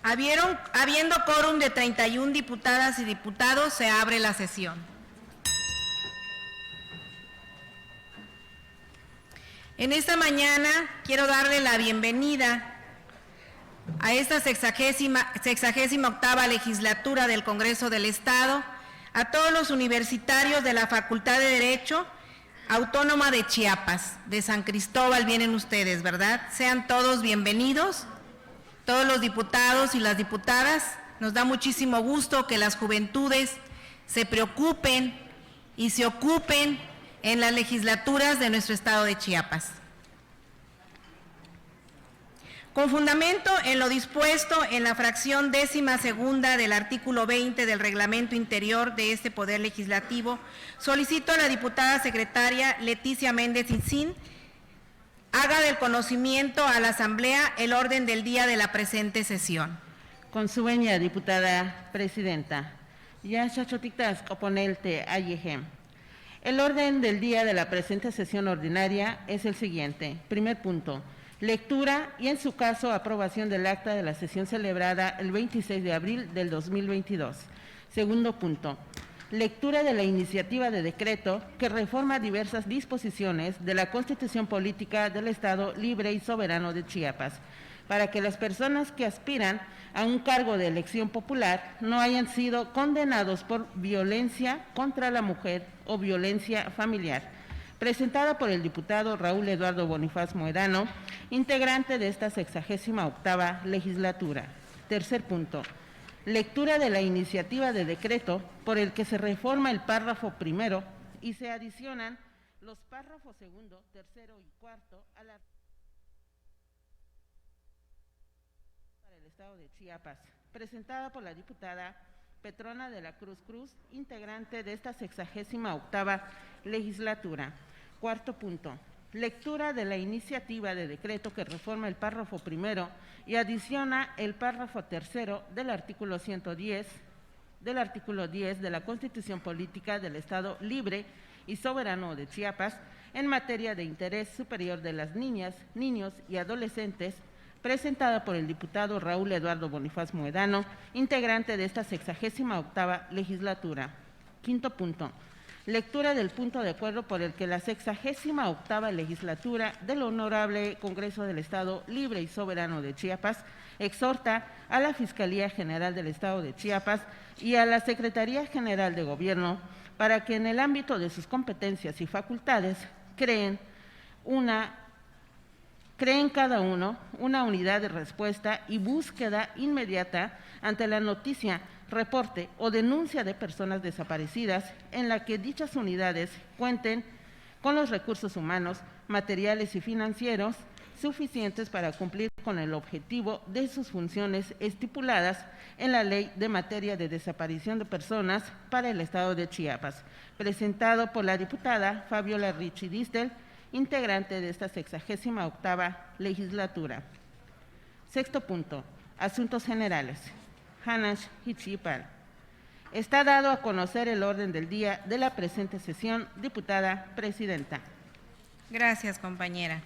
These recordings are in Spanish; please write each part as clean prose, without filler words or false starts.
Habiendo quórum de 31 diputadas y diputados, se abre la sesión. En esta mañana quiero darle la bienvenida a esta 68ª legislatura del Congreso del Estado a todos los universitarios de la Facultad de Derecho Autónoma de Chiapas, de San Cristóbal, vienen ustedes, ¿verdad? Sean todos bienvenidos. Todos los diputados y las diputadas, nos da muchísimo gusto que las juventudes se preocupen y se ocupen en las legislaturas de nuestro estado de Chiapas. Con fundamento en lo dispuesto en la fracción 12ª del artículo 20 del reglamento interior de este Poder Legislativo, solicito a la diputada secretaria Leticia Méndez Incín haga del conocimiento a la Asamblea el orden del día de la presente sesión. Con su venia, diputada presidenta. Ya chachotitas coponelte ayejem. El orden del día de la presente sesión ordinaria es el siguiente. Primer punto, lectura y en su caso aprobación del acta de la sesión celebrada el 26 de abril del 2022. Segundo punto, lectura de la iniciativa de decreto que reforma diversas disposiciones de la Constitución Política del Estado Libre y Soberano de Chiapas, para que las personas que aspiran a un cargo de elección popular no hayan sido condenados por violencia contra la mujer o violencia familiar. Presentada por el diputado Raúl Eduardo Bonifaz Mohedano, integrante de esta 68ª legislatura. Tercer punto, lectura de la iniciativa de decreto por el que se reforma el párrafo primero y se adicionan los párrafos segundo, tercero y cuarto a la para el Estado de Chiapas, presentada por la diputada Petrona de la Cruz Cruz, integrante de esta 68ª legislatura. Cuarto punto, lectura de la iniciativa de decreto que reforma el párrafo primero y adiciona el párrafo tercero del artículo 110 de la Constitución Política del Estado Libre y Soberano de Chiapas en materia de interés superior de las niñas, niños y adolescentes, presentada por el diputado Raúl Eduardo Bonifaz Mohedano, integrante de esta 68ª legislatura. Quinto punto, lectura del punto de acuerdo por el que la 68ª legislatura del Honorable Congreso del Estado Libre y Soberano de Chiapas exhorta a la Fiscalía General del Estado de Chiapas y a la Secretaría General de Gobierno para que en el ámbito de sus competencias y facultades creen cada uno una unidad de respuesta y búsqueda inmediata ante la noticia, reporte o denuncia de personas desaparecidas en la que dichas unidades cuenten con los recursos humanos, materiales y financieros suficientes para cumplir con el objetivo de sus funciones estipuladas en la Ley de Materia de Desaparición de Personas para el Estado de Chiapas, presentado por la diputada Fabiola Richie Distel, integrante de esta 68ª legislatura. Sexto punto, asuntos generales. Hanash Hichipal. Está dado a conocer el orden del día de la presente sesión, diputada presidenta. Gracias, compañera.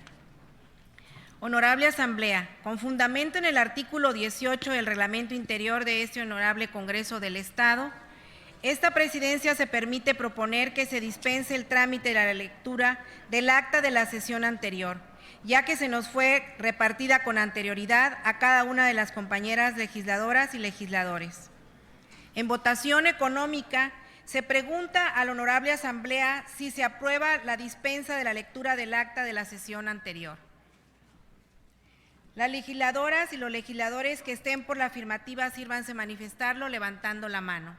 Honorable Asamblea, con fundamento en el artículo 18 del Reglamento Interior de este Honorable Congreso del Estado, esta presidencia se permite proponer que se dispense el trámite de la lectura del acta de la sesión anterior, ya que se nos fue repartida con anterioridad a cada una de las compañeras legisladoras y legisladores. En votación económica, se pregunta a la Honorable Asamblea si se aprueba la dispensa de la lectura del acta de la sesión anterior. Las legisladoras y los legisladores que estén por la afirmativa, sírvanse manifestarlo levantando la mano.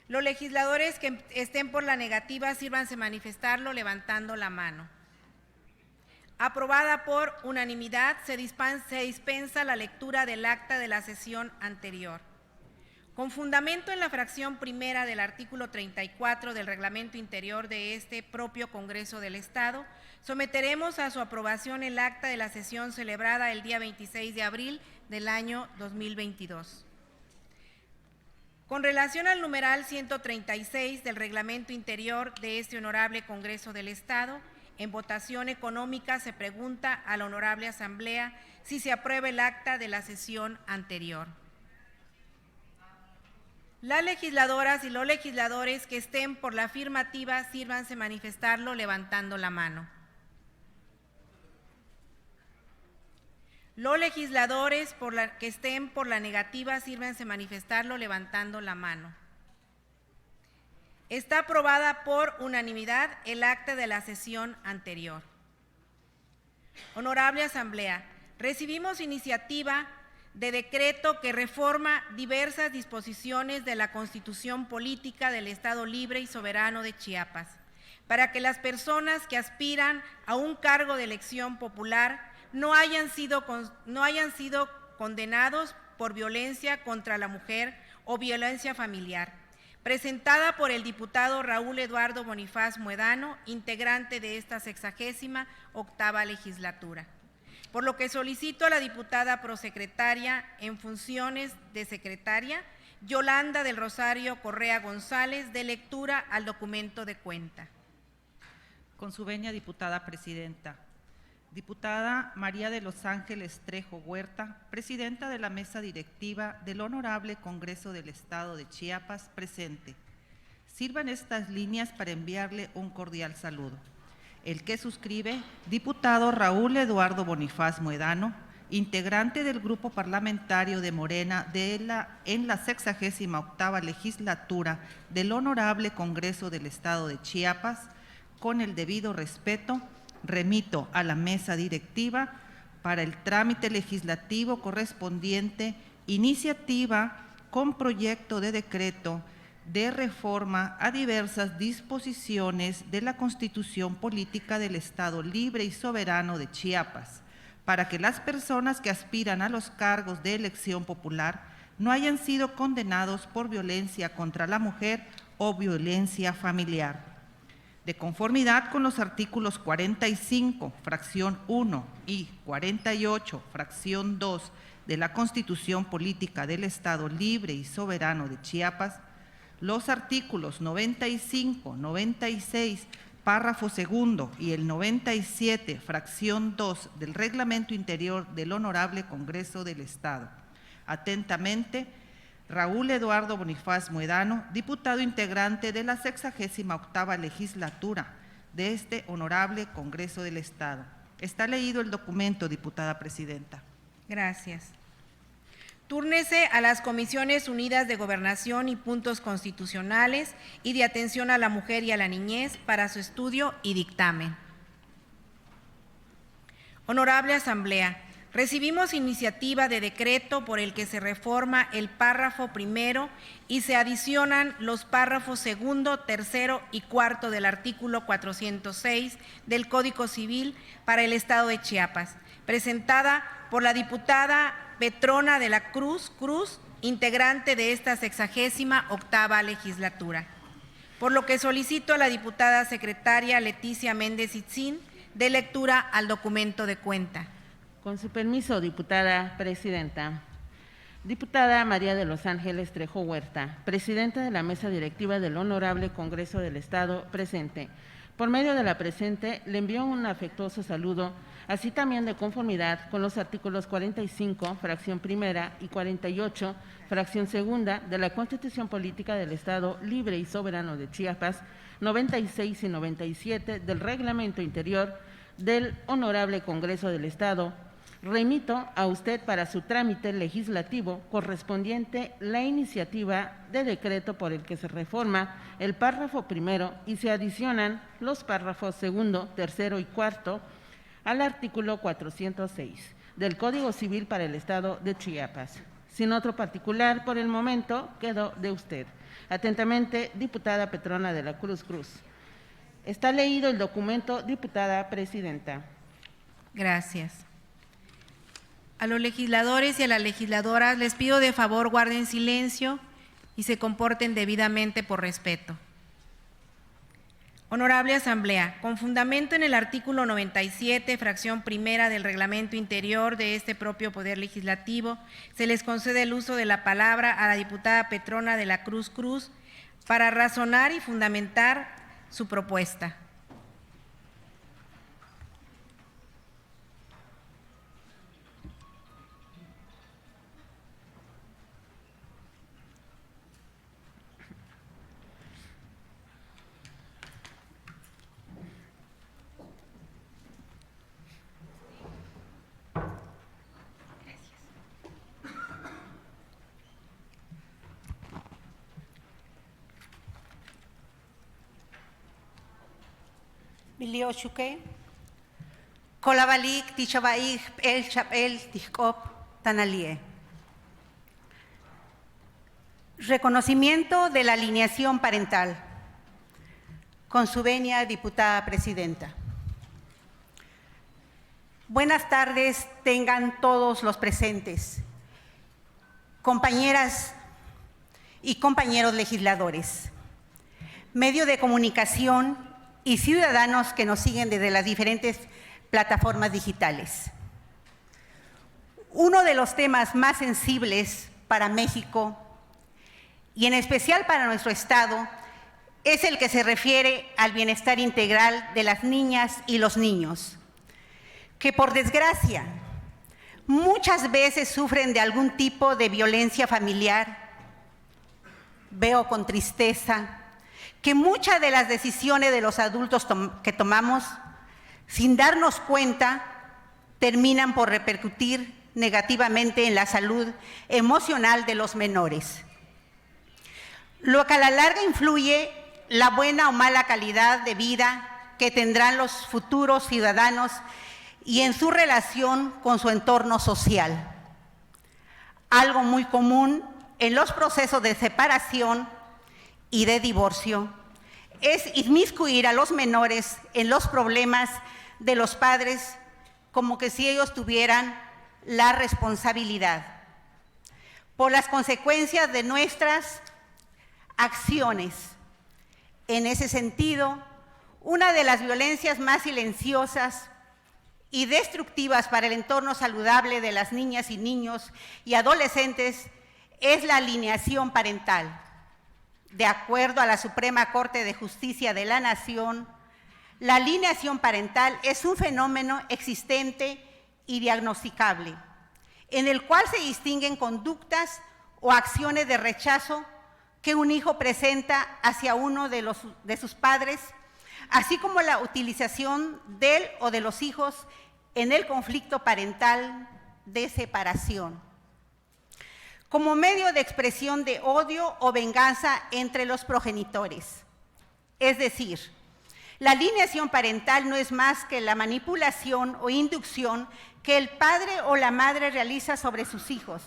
Los legisladores que estén por la negativa, sírvanse manifestarlo levantando la mano. Aprobada por unanimidad, se dispensa la lectura del acta de la sesión anterior. Con fundamento en la fracción primera del artículo 34 del Reglamento Interior de este propio Congreso del Estado, someteremos a su aprobación el acta de la sesión celebrada el día 26 de abril del año 2022. Con relación al numeral 136 del Reglamento Interior de este Honorable Congreso del Estado, en votación económica se pregunta a la Honorable Asamblea si se aprueba el acta de la sesión anterior. Las legisladoras y los legisladores que estén por la afirmativa, sírvanse manifestarlo levantando la mano. Los legisladores que estén por la negativa, sírvanse manifestarlo levantando la mano. Está aprobada por unanimidad el acta de la sesión anterior. Honorable Asamblea, recibimos iniciativa de decreto que reforma diversas disposiciones de la Constitución Política del Estado Libre y Soberano de Chiapas, para que las personas que aspiran a un cargo de elección popular no hayan sido condenados por violencia contra la mujer o violencia familiar, presentada por el diputado Raúl Eduardo Bonifaz Muedano, integrante de esta 68ª legislatura. Por lo que solicito a la diputada prosecretaria en funciones de secretaria, Yolanda del Rosario Correa González, dé lectura al documento de cuenta. Con su venia, diputada presidenta. Diputada María de los Ángeles Trejo Huerta, presidenta de la mesa directiva del Honorable Congreso del Estado de Chiapas, presente. Sirvan estas líneas para enviarle un cordial saludo. El que suscribe, diputado Raúl Eduardo Bonifaz Muedano, integrante del Grupo Parlamentario de Morena en la 68ª legislatura del Honorable Congreso del Estado de Chiapas, con el debido respeto, remito a la mesa directiva para el trámite legislativo correspondiente iniciativa con proyecto de decreto de reforma a diversas disposiciones de la Constitución Política del Estado Libre y Soberano de Chiapas, para que las personas que aspiran a los cargos de elección popular no hayan sido condenados por violencia contra la mujer o violencia familiar. De conformidad con los artículos 45, fracción 1 y 48, fracción 2 de la Constitución Política del Estado Libre y Soberano de Chiapas, los artículos 95, 96, párrafo segundo y el 97, fracción 2 del Reglamento Interior del Honorable Congreso del Estado. Atentamente, Raúl Eduardo Bonifaz Muedano, diputado integrante de la 68ª legislatura de este Honorable Congreso del Estado. Está leído el documento, diputada presidenta. Gracias. Túrnese a las Comisiones Unidas de Gobernación y Puntos Constitucionales y de Atención a la Mujer y a la Niñez para su estudio y dictamen. Honorable Asamblea, recibimos iniciativa de decreto por el que se reforma el párrafo primero y se adicionan los párrafos segundo, tercero y cuarto del artículo 406 del Código Civil para el Estado de Chiapas, presentada por la diputada Petrona de la Cruz, integrante de esta 68ª legislatura. Por lo que solicito a la diputada secretaria Leticia Méndez Itzín dé lectura al documento de cuenta. Con su permiso, diputada presidenta. Diputada María de los Ángeles Trejo Huerta, presidenta de la mesa directiva del Honorable Congreso del Estado, presente. Por medio de la presente, le envío un afectuoso saludo, así también de conformidad con los artículos 45, fracción primera, y 48, fracción segunda, de la Constitución Política del Estado Libre y Soberano de Chiapas, 96 y 97 del Reglamento Interior del Honorable Congreso del Estado. Remito a usted para su trámite legislativo correspondiente la iniciativa de decreto por el que se reforma el párrafo primero y se adicionan los párrafos segundo, tercero y cuarto al artículo 406 del Código Civil para el Estado de Chiapas. Sin otro particular, por el momento, quedo de usted. Atentamente, diputada Petrona de la Cruz. Está leído el documento, diputada presidenta. Gracias. A los legisladores y a las legisladoras les pido de favor guarden silencio y se comporten debidamente por respeto. Honorable Asamblea, con fundamento en el artículo 97, fracción primera del Reglamento Interior de este propio Poder Legislativo, se les concede el uso de la palabra a la diputada Petrona de la Cruz para razonar y fundamentar su propuesta. Biliochuke, Kolabalik, Tichabaik, El Chapel, Tichkop, Tanalie. Reconocimiento de la alineación parental. Con su venia, diputada presidenta. Buenas tardes tengan todos los presentes, compañeras y compañeros legisladores, medio de comunicación y ciudadanos que nos siguen desde las diferentes plataformas digitales. Uno de los temas más sensibles para México y en especial para nuestro Estado es el que se refiere al bienestar integral de las niñas y los niños, que por desgracia muchas veces sufren de algún tipo de violencia familiar. Veo con tristeza que muchas de las decisiones de los adultos que tomamos, sin darnos cuenta, terminan por repercutir negativamente en la salud emocional de los menores, lo que a la larga influye la buena o mala calidad de vida que tendrán los futuros ciudadanos y en su relación con su entorno social. Algo muy común en los procesos de separación y de divorcio es inmiscuir a los menores en los problemas de los padres como que si ellos tuvieran la responsabilidad por las consecuencias de nuestras acciones. En ese sentido, una de las violencias más silenciosas y destructivas para el entorno saludable de las niñas y niños y adolescentes es la alienación parental. De acuerdo a la Suprema Corte de Justicia de la Nación, la alienación parental es un fenómeno existente y diagnosticable, en el cual se distinguen conductas o acciones de rechazo que un hijo presenta hacia uno de sus padres, así como la utilización de él o de los hijos en el conflicto parental de separación, como medio de expresión de odio o venganza entre los progenitores. Es decir, la alienación parental no es más que la manipulación o inducción que el padre o la madre realiza sobre sus hijos,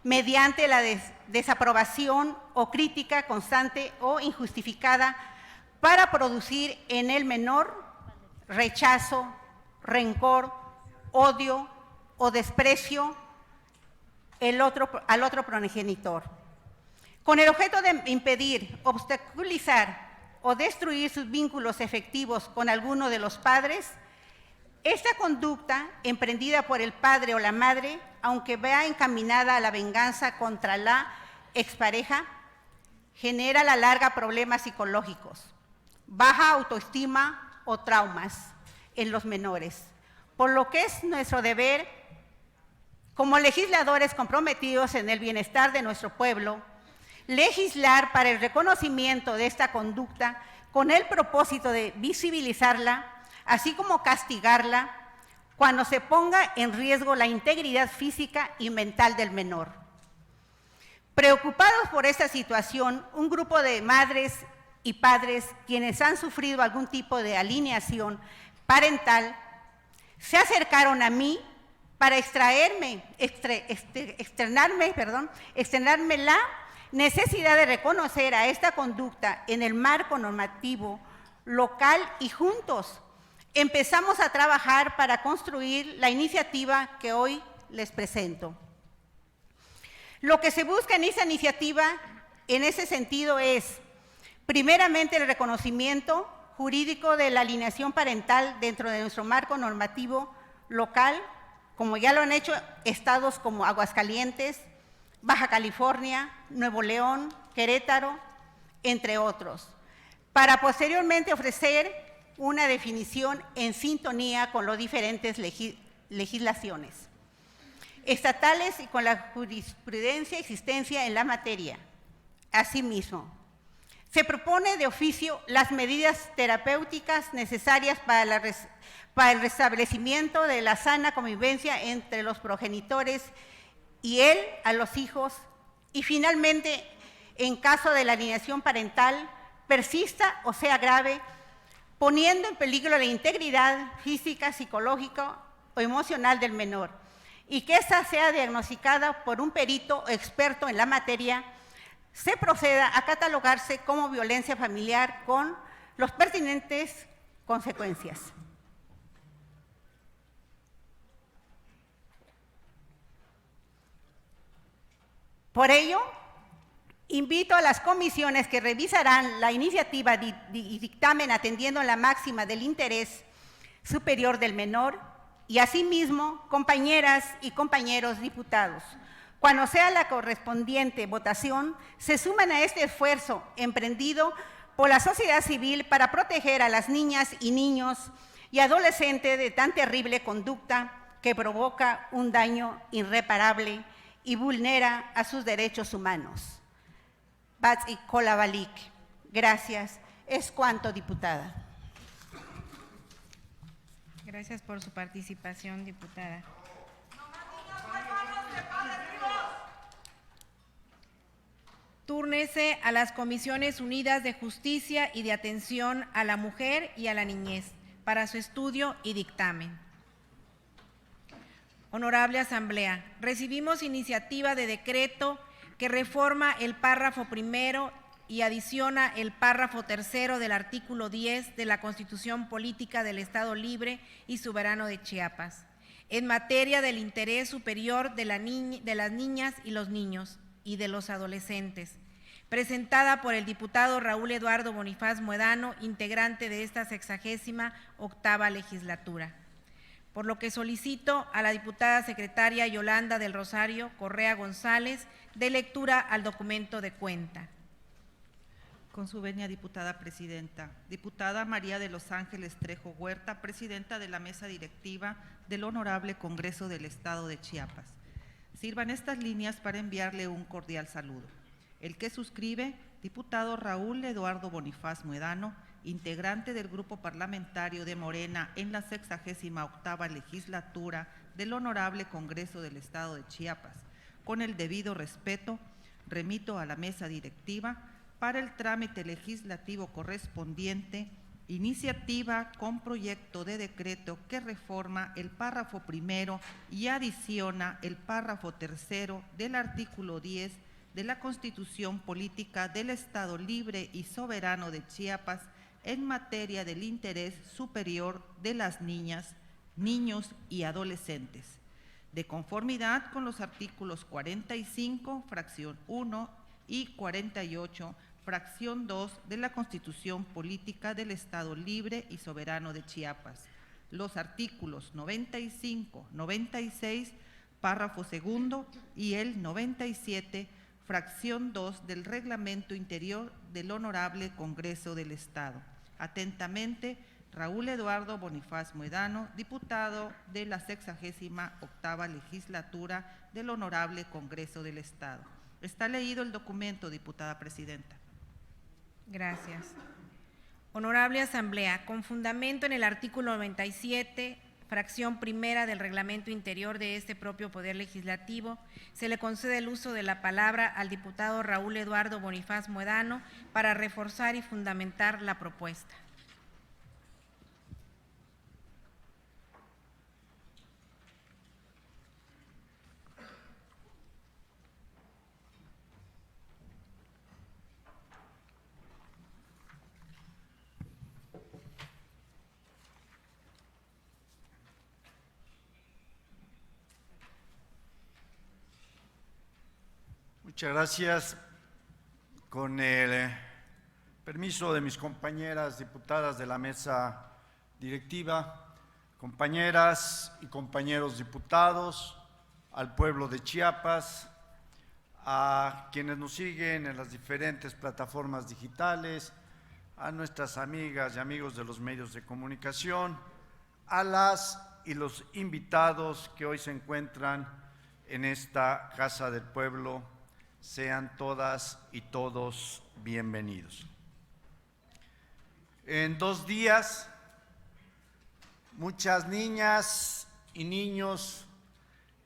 mediante la desaprobación o crítica constante o injustificada para producir en el menor rechazo, rencor, odio o desprecio al otro progenitor, con el objeto de impedir, obstaculizar o destruir sus vínculos efectivos con alguno de los padres. Esta conducta, emprendida por el padre o la madre, aunque vea encaminada a la venganza contra la expareja, genera a la larga problemas psicológicos, baja autoestima o traumas en los menores, por lo que es nuestro deber, como legisladores comprometidos en el bienestar de nuestro pueblo, legislar para el reconocimiento de esta conducta con el propósito de visibilizarla, así como castigarla cuando se ponga en riesgo la integridad física y mental del menor. Preocupados por esta situación, un grupo de madres y padres quienes han sufrido algún tipo de alienación parental se acercaron a mí para externarme la necesidad de reconocer a esta conducta en el marco normativo local y juntos empezamos a trabajar para construir la iniciativa que hoy les presento. Lo que se busca en esa iniciativa, en ese sentido, es, primeramente, el reconocimiento jurídico de la alienación parental dentro de nuestro marco normativo local, como ya lo han hecho estados como Aguascalientes, Baja California, Nuevo León, Querétaro, entre otros, para posteriormente ofrecer una definición en sintonía con las diferentes legislaciones estatales y con la jurisprudencia existencia en la materia. Asimismo, se propone de oficio las medidas terapéuticas necesarias para el restablecimiento de la sana convivencia entre los progenitores y él a los hijos, y finalmente, en caso de la alienación parental persista o sea grave, poniendo en peligro la integridad física, psicológica o emocional del menor, y que ésta sea diagnosticada por un perito experto en la materia, se proceda a catalogarse como violencia familiar con las pertinentes consecuencias. Por ello, invito a las comisiones que revisarán la iniciativa y dictamen atendiendo la máxima del interés superior del menor y asimismo, compañeras y compañeros diputados, cuando sea la correspondiente votación, se suman a este esfuerzo emprendido por la sociedad civil para proteger a las niñas y niños y adolescentes de tan terrible conducta que provoca un daño irreparable y vulnera a sus derechos humanos. Bats y Kolavalik. Gracias. Es cuanto, diputada. Gracias por su participación, diputada. Túrnese a las Comisiones Unidas de Justicia y de Atención a la Mujer y a la Niñez para su estudio y dictamen. Honorable Asamblea, recibimos iniciativa de decreto que reforma el párrafo primero y adiciona el párrafo tercero del artículo 10 de la Constitución Política del Estado Libre y Soberano de Chiapas, en materia del interés superior de las niñas y los niños y de los adolescentes, presentada por el diputado Raúl Eduardo Bonifaz Muedano, integrante de esta 68ª legislatura. Por lo que solicito a la diputada secretaria Yolanda del Rosario Correa González dé lectura al documento de cuenta. Con su venia, diputada presidenta. Diputada María de los Ángeles Trejo Huerta, presidenta de la mesa directiva del Honorable Congreso del Estado de Chiapas. Sirvan estas líneas para enviarle un cordial saludo. El que suscribe, diputado Raúl Eduardo Bonifaz Muedano, integrante del Grupo Parlamentario de Morena en la 68ª legislatura del Honorable Congreso del Estado de Chiapas. Con el debido respeto, remito a la mesa directiva para el trámite legislativo correspondiente, iniciativa con proyecto de decreto que reforma el párrafo primero y adiciona el párrafo tercero del artículo 10 de la Constitución Política del Estado Libre y Soberano de Chiapas en materia del interés superior de las niñas, niños y adolescentes, de conformidad con los artículos 45, fracción 1 y 48, fracción 2 de la Constitución Política del Estado Libre y Soberano de Chiapas, los artículos 95, 96, párrafo segundo y el 97, fracción 2 del Reglamento Interior del Honorable Congreso del Estado. Atentamente, Raúl Eduardo Bonifaz Muedano, diputado de la 68ª legislatura del Honorable Congreso del Estado. Está leído el documento, diputada presidenta. Gracias. Honorable Asamblea, con fundamento en el artículo 97, fracción primera del Reglamento Interior de este propio Poder Legislativo, se le concede el uso de la palabra al diputado Raúl Eduardo Bonifaz Muedano para reforzar y fundamentar la propuesta. Muchas gracias. Con el permiso de mis compañeras diputadas de la mesa directiva, compañeras y compañeros diputados, al pueblo de Chiapas, a quienes nos siguen en las diferentes plataformas digitales, a nuestras amigas y amigos de los medios de comunicación, a las y los invitados que hoy se encuentran en esta Casa del Pueblo. Sean todas y todos bienvenidos. En 2 días, muchas niñas y niños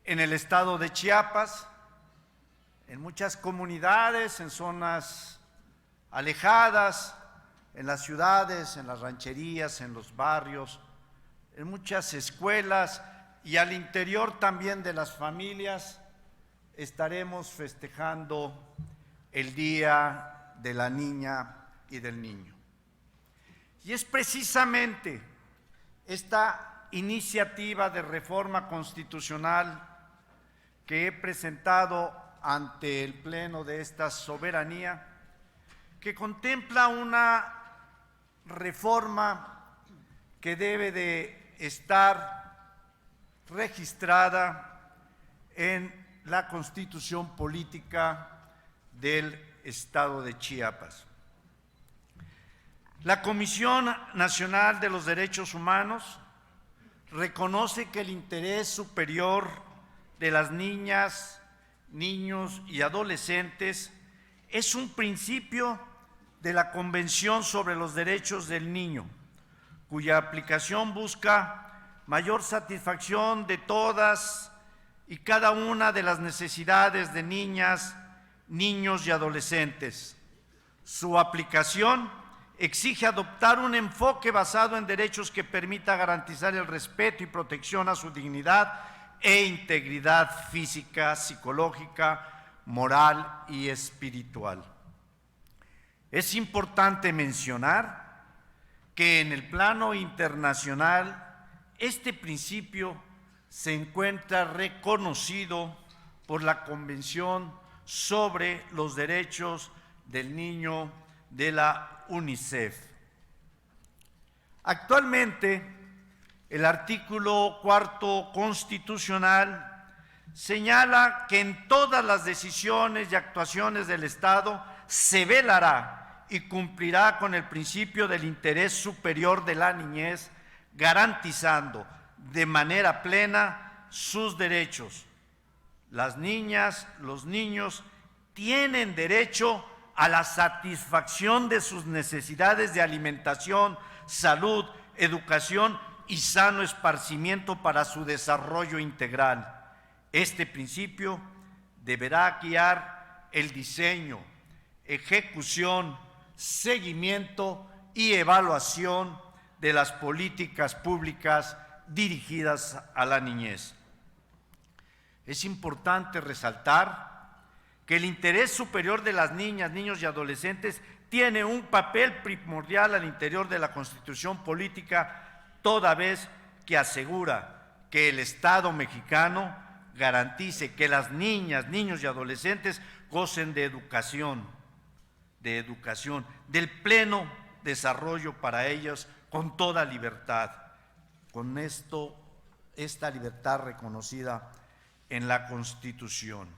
en el estado de Chiapas, en muchas comunidades, en zonas alejadas, en las ciudades, en las rancherías, en los barrios, en muchas escuelas y al interior también de las familias estaremos festejando el Día de la Niña y del Niño. Y es precisamente esta iniciativa de reforma constitucional que he presentado ante el Pleno de esta soberanía, que contempla una reforma que debe de estar registrada en la Constitución Política del Estado de Chiapas. La Comisión Nacional de los Derechos Humanos reconoce que el interés superior de las niñas, niños y adolescentes es un principio de la Convención sobre los Derechos del Niño, cuya aplicación busca mayor satisfacción de todas y cada una de las necesidades de niñas, niños y adolescentes. Su aplicación exige adoptar un enfoque basado en derechos que permita garantizar el respeto y protección a su dignidad e integridad física, psicológica, moral y espiritual. Es importante mencionar que en el plano internacional este principio se encuentra reconocido por la Convención sobre los Derechos del Niño de la UNICEF. Actualmente, el artículo 4 constitucional señala que en todas las decisiones y actuaciones del Estado se velará y cumplirá con el principio del interés superior de la niñez, garantizando de manera plena sus derechos. Las niñas, los niños tienen derecho a la satisfacción de sus necesidades de alimentación, salud, educación y sano esparcimiento para su desarrollo integral. Este principio deberá guiar el diseño, ejecución, seguimiento y evaluación de las políticas públicas dirigidas a la niñez. Es importante resaltar que el interés superior de las niñas, niños y adolescentes tiene un papel primordial al interior de la Constitución Política, toda vez que asegura que el Estado mexicano garantice que las niñas, niños y adolescentes gocen de educación, del pleno desarrollo para ellos con toda libertad. Con esta libertad reconocida en la Constitución.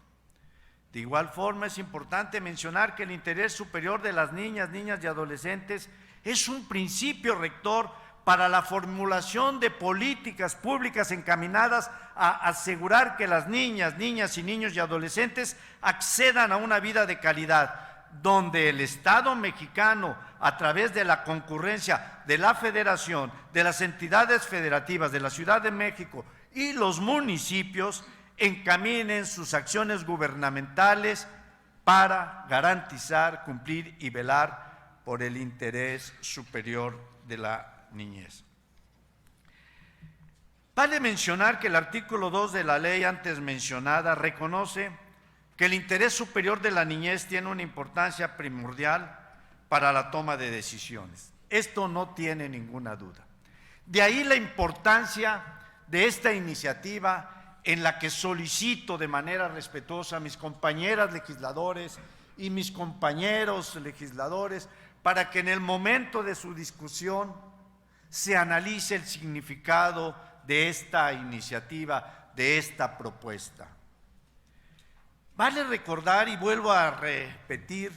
De igual forma, es importante mencionar que el interés superior de las niñas, niñas y adolescentes es un principio rector para la formulación de políticas públicas encaminadas a asegurar que las niñas y niños y adolescentes accedan a una vida de calidad, donde el Estado mexicano, a través de la concurrencia de la Federación, de las entidades federativas de la Ciudad de México y los municipios, encaminen sus acciones gubernamentales para garantizar, cumplir y velar por el interés superior de la niñez. Vale mencionar que el artículo 2 de la ley antes mencionada reconoce que el interés superior de la niñez tiene una importancia primordial para la toma de decisiones. Esto no tiene ninguna duda. De ahí la importancia de esta iniciativa, en la que solicito de manera respetuosa a mis compañeras legisladores y mis compañeros legisladores para que en el momento de su discusión se analice el significado de esta iniciativa, de esta propuesta. Vale recordar, y vuelvo a repetir,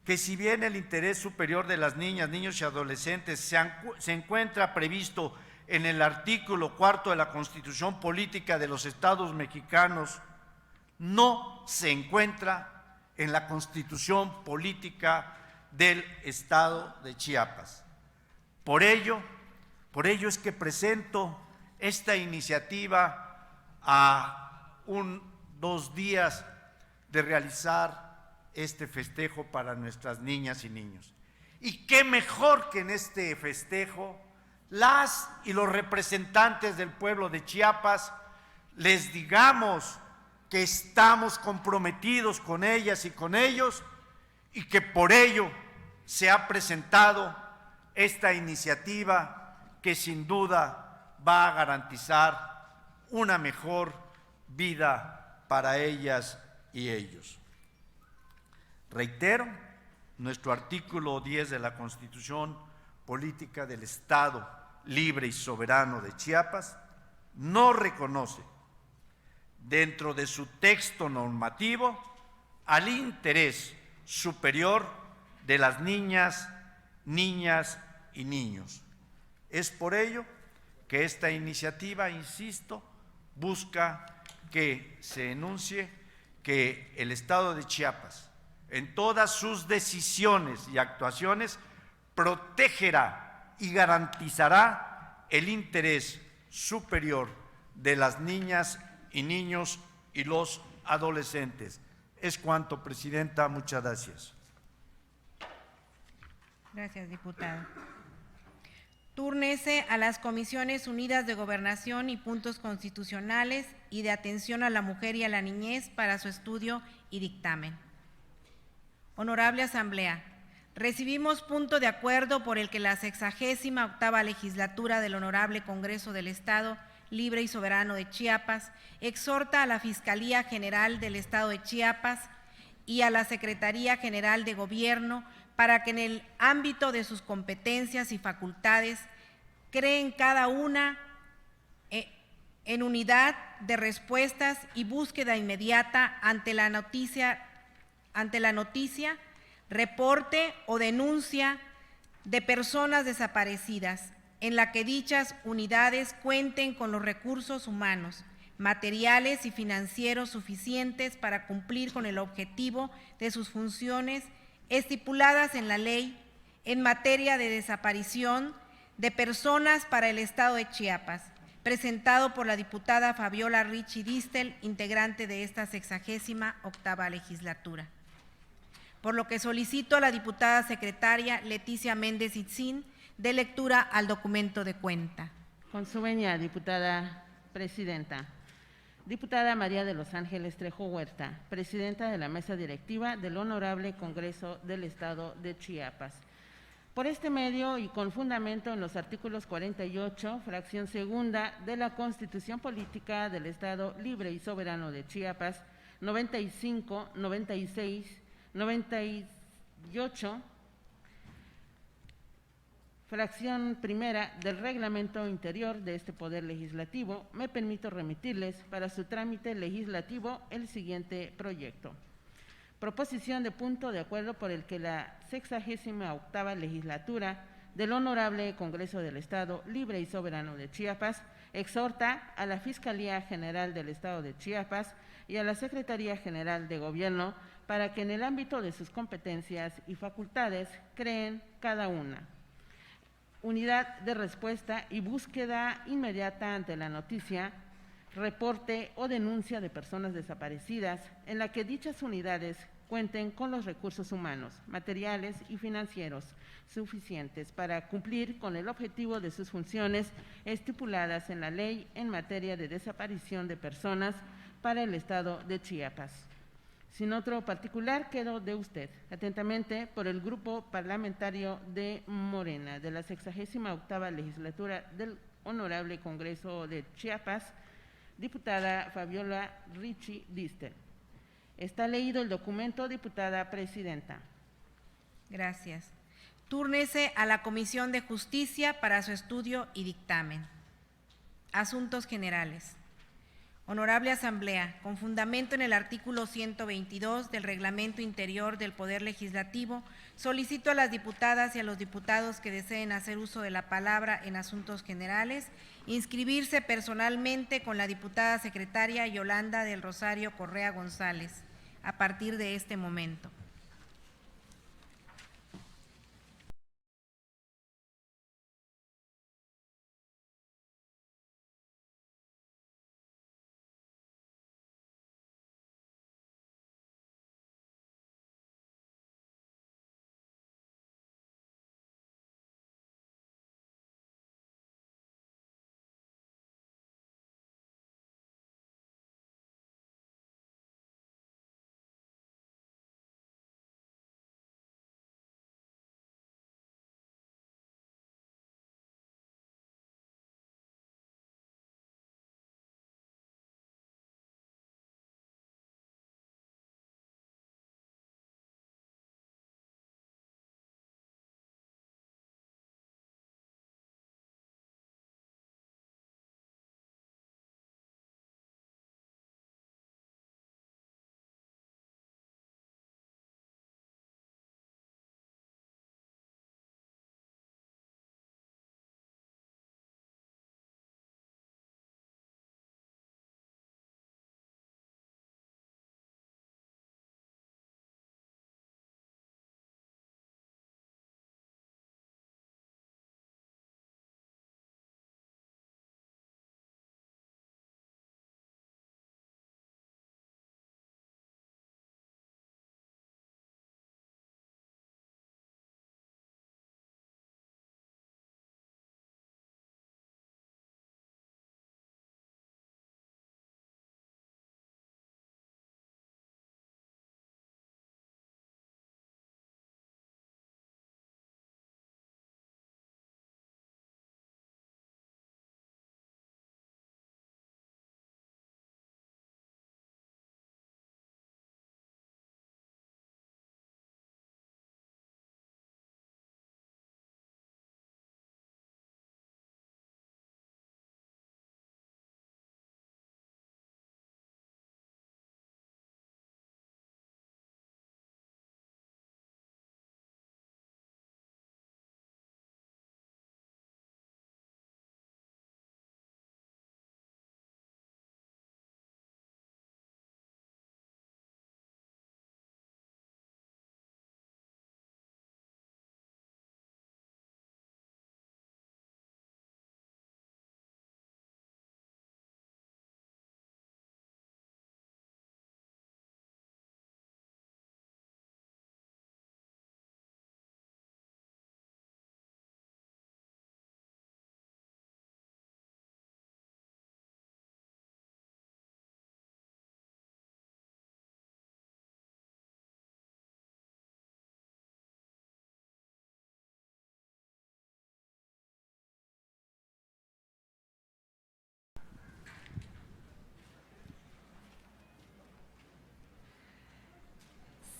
que si bien el interés superior de las niñas, niños y adolescentes se encuentra previsto en el artículo 4 de la Constitución Política de los Estados Mexicanos, no se encuentra en la Constitución Política del Estado de Chiapas. Por ello es que presento esta iniciativa a 2 días de realizar este festejo para nuestras niñas y niños. Y qué mejor que en este festejo las y los representantes del pueblo de Chiapas les digamos que estamos comprometidos con ellas y con ellos y que por ello se ha presentado esta iniciativa que sin duda va a garantizar una mejor vida para ellas y ellos. Reitero, nuestro artículo 10 de la Constitución Política del Estado Libre y Soberano de Chiapas no reconoce dentro de su texto normativo al interés superior de las niñas y niños. Es por ello que esta iniciativa, insisto, busca que se enuncie que el Estado de Chiapas, en todas sus decisiones y actuaciones, protegerá y garantizará el interés superior de las niñas y niños y los adolescentes. Es cuanto, Presidenta. Muchas gracias. Gracias, diputada. Túrnese a las Comisiones Unidas de Gobernación y Puntos Constitucionales y de Atención a la Mujer y a la Niñez para su estudio y dictamen. Honorable Asamblea, recibimos punto de acuerdo por el que la 68ª legislatura del Honorable Congreso del Estado Libre y Soberano de Chiapas exhorta a la Fiscalía General del Estado de Chiapas y a la Secretaría General de Gobierno para que en el ámbito de sus competencias y facultades creen cada una en unidad de respuestas y búsqueda inmediata ante la noticia, reporte o denuncia de personas desaparecidas, en la que dichas unidades cuenten con los recursos humanos, materiales y financieros suficientes para cumplir con el objetivo de sus funciones estipuladas en la ley en materia de desaparición de personas para el Estado de Chiapas, presentado por la diputada Fabiola Richie Distel, integrante de esta 68ª legislatura. Por lo que solicito a la diputada secretaria Leticia Méndez Itzín dé lectura al documento de cuenta. Con su venia, diputada presidenta. Diputada María de los Ángeles Trejo Huerta, presidenta de la mesa directiva del Honorable Congreso del Estado de Chiapas. Por este medio y con fundamento en los artículos 48, fracción segunda de la Constitución Política del Estado Libre y Soberano de Chiapas, 95, 96, 98, fracción primera del reglamento interior de este Poder Legislativo, me permito remitirles para su trámite legislativo el siguiente proyecto. Proposición de punto de acuerdo por el que la 68ª legislatura del Honorable Congreso del Estado Libre y Soberano de Chiapas exhorta a la Fiscalía General del Estado de Chiapas y a la Secretaría General de Gobierno para que en el ámbito de sus competencias y facultades creen cada una unidad de respuesta y búsqueda inmediata ante la noticia, reporte o denuncia de personas desaparecidas, en la que dichas unidades cuenten con los recursos humanos, materiales y financieros suficientes para cumplir con el objetivo de sus funciones estipuladas en la ley en materia de desaparición de personas para el Estado de Chiapas. Sin otro particular, quedo de usted. Atentamente, por el Grupo Parlamentario de Morena, de la 68ª legislatura del Honorable Congreso de Chiapas, diputada Fabiola Richie Distel. Está leído el documento, diputada presidenta. Gracias. Túrnese a la Comisión de Justicia para su estudio y dictamen. Asuntos generales. Honorable Asamblea, con fundamento en el artículo 122 del Reglamento Interior del Poder Legislativo, solicito a las diputadas y a los diputados que deseen hacer uso de la palabra en asuntos generales, inscribirse personalmente con la diputada secretaria Yolanda del Rosario Correa González, a partir de este momento.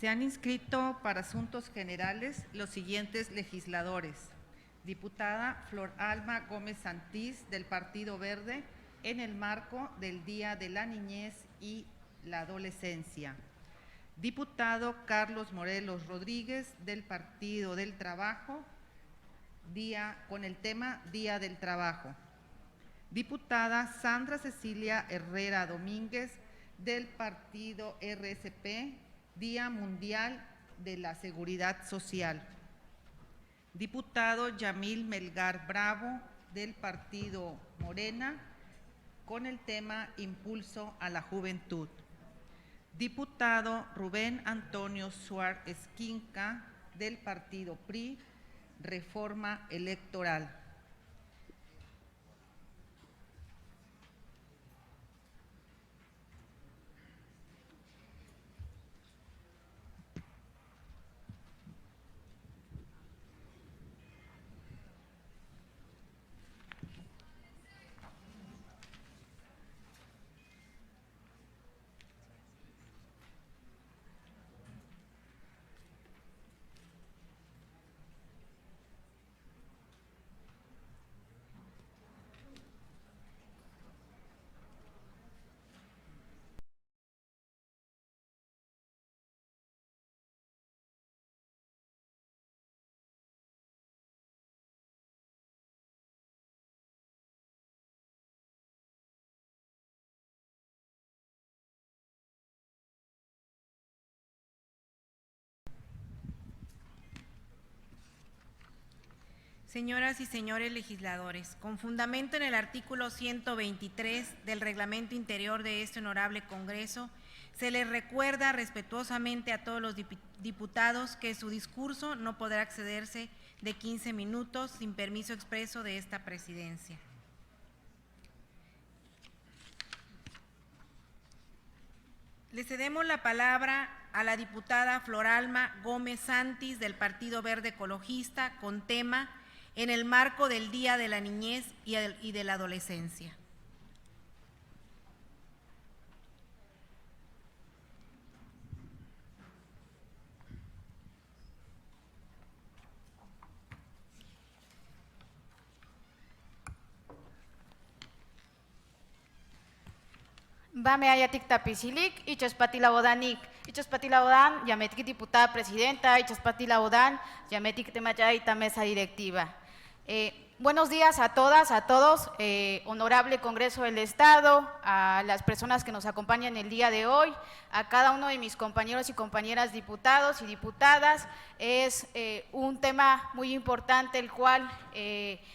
Se han inscrito para asuntos generales los siguientes legisladores: diputada Flor Alma Gómez Santís, del Partido Verde, en el marco del Día de la Niñez y la Adolescencia; diputado Carlos Morelos Rodríguez, del Partido del Trabajo, con el tema Día del Trabajo; diputada Sandra Cecilia Herrera Domínguez, del Partido RSP, Día Mundial de la Seguridad Social; diputado Yamil Melgar Bravo, del Partido Morena, con el tema Impulso a la Juventud; diputado Rubén Antonio Suárez Esquinca, del Partido PRI, Reforma Electoral. Señoras y señores legisladores, con fundamento en el artículo 123 del Reglamento Interior de este honorable Congreso, se les recuerda respetuosamente a todos los diputados que su discurso no podrá excederse de 15 minutos sin permiso expreso de esta presidencia. Le cedemos la palabra a la diputada Flor Alma Gómez Santís, del Partido Verde Ecologista, con tema en el marco del Día de la Niñez y de la Adolescencia. Bame ayatik tapisilik, ichaspatila odanik, ichaspatila odan, yametik diputada presidenta, ichaspatila odan, yametik temachaita mesa directiva. Buenos días a todas, a todos, honorable Congreso del Estado, a las personas que nos acompañan el día de hoy, a cada uno de mis compañeros y compañeras diputados y diputadas. Es un tema muy importante el cual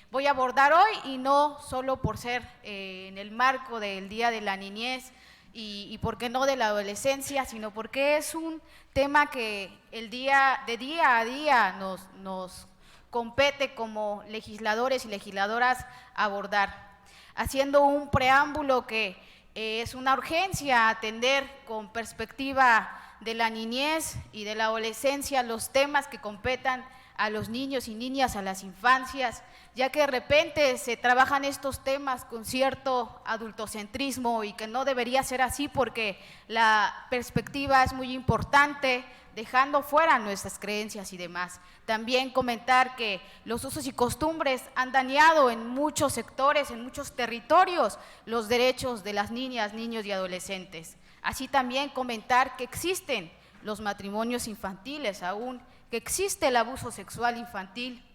voy a abordar hoy, y no solo por ser en el marco del Día de la Niñez y por qué no de la adolescencia, sino porque es un tema que día a día nos compete como legisladores y legisladoras abordar, haciendo un preámbulo que es una urgencia atender con perspectiva de la niñez y de la adolescencia los temas que competan a los niños y niñas, a las infancias, ya que de repente se trabajan estos temas con cierto adultocentrismo y que no debería ser así, porque la perspectiva es muy importante, dejando fuera nuestras creencias y demás. También comentar que los usos y costumbres han dañado en muchos sectores, en muchos territorios, los derechos de las niñas, niños y adolescentes. Así también comentar que existen los matrimonios infantiles aún, que existe el abuso sexual infantil,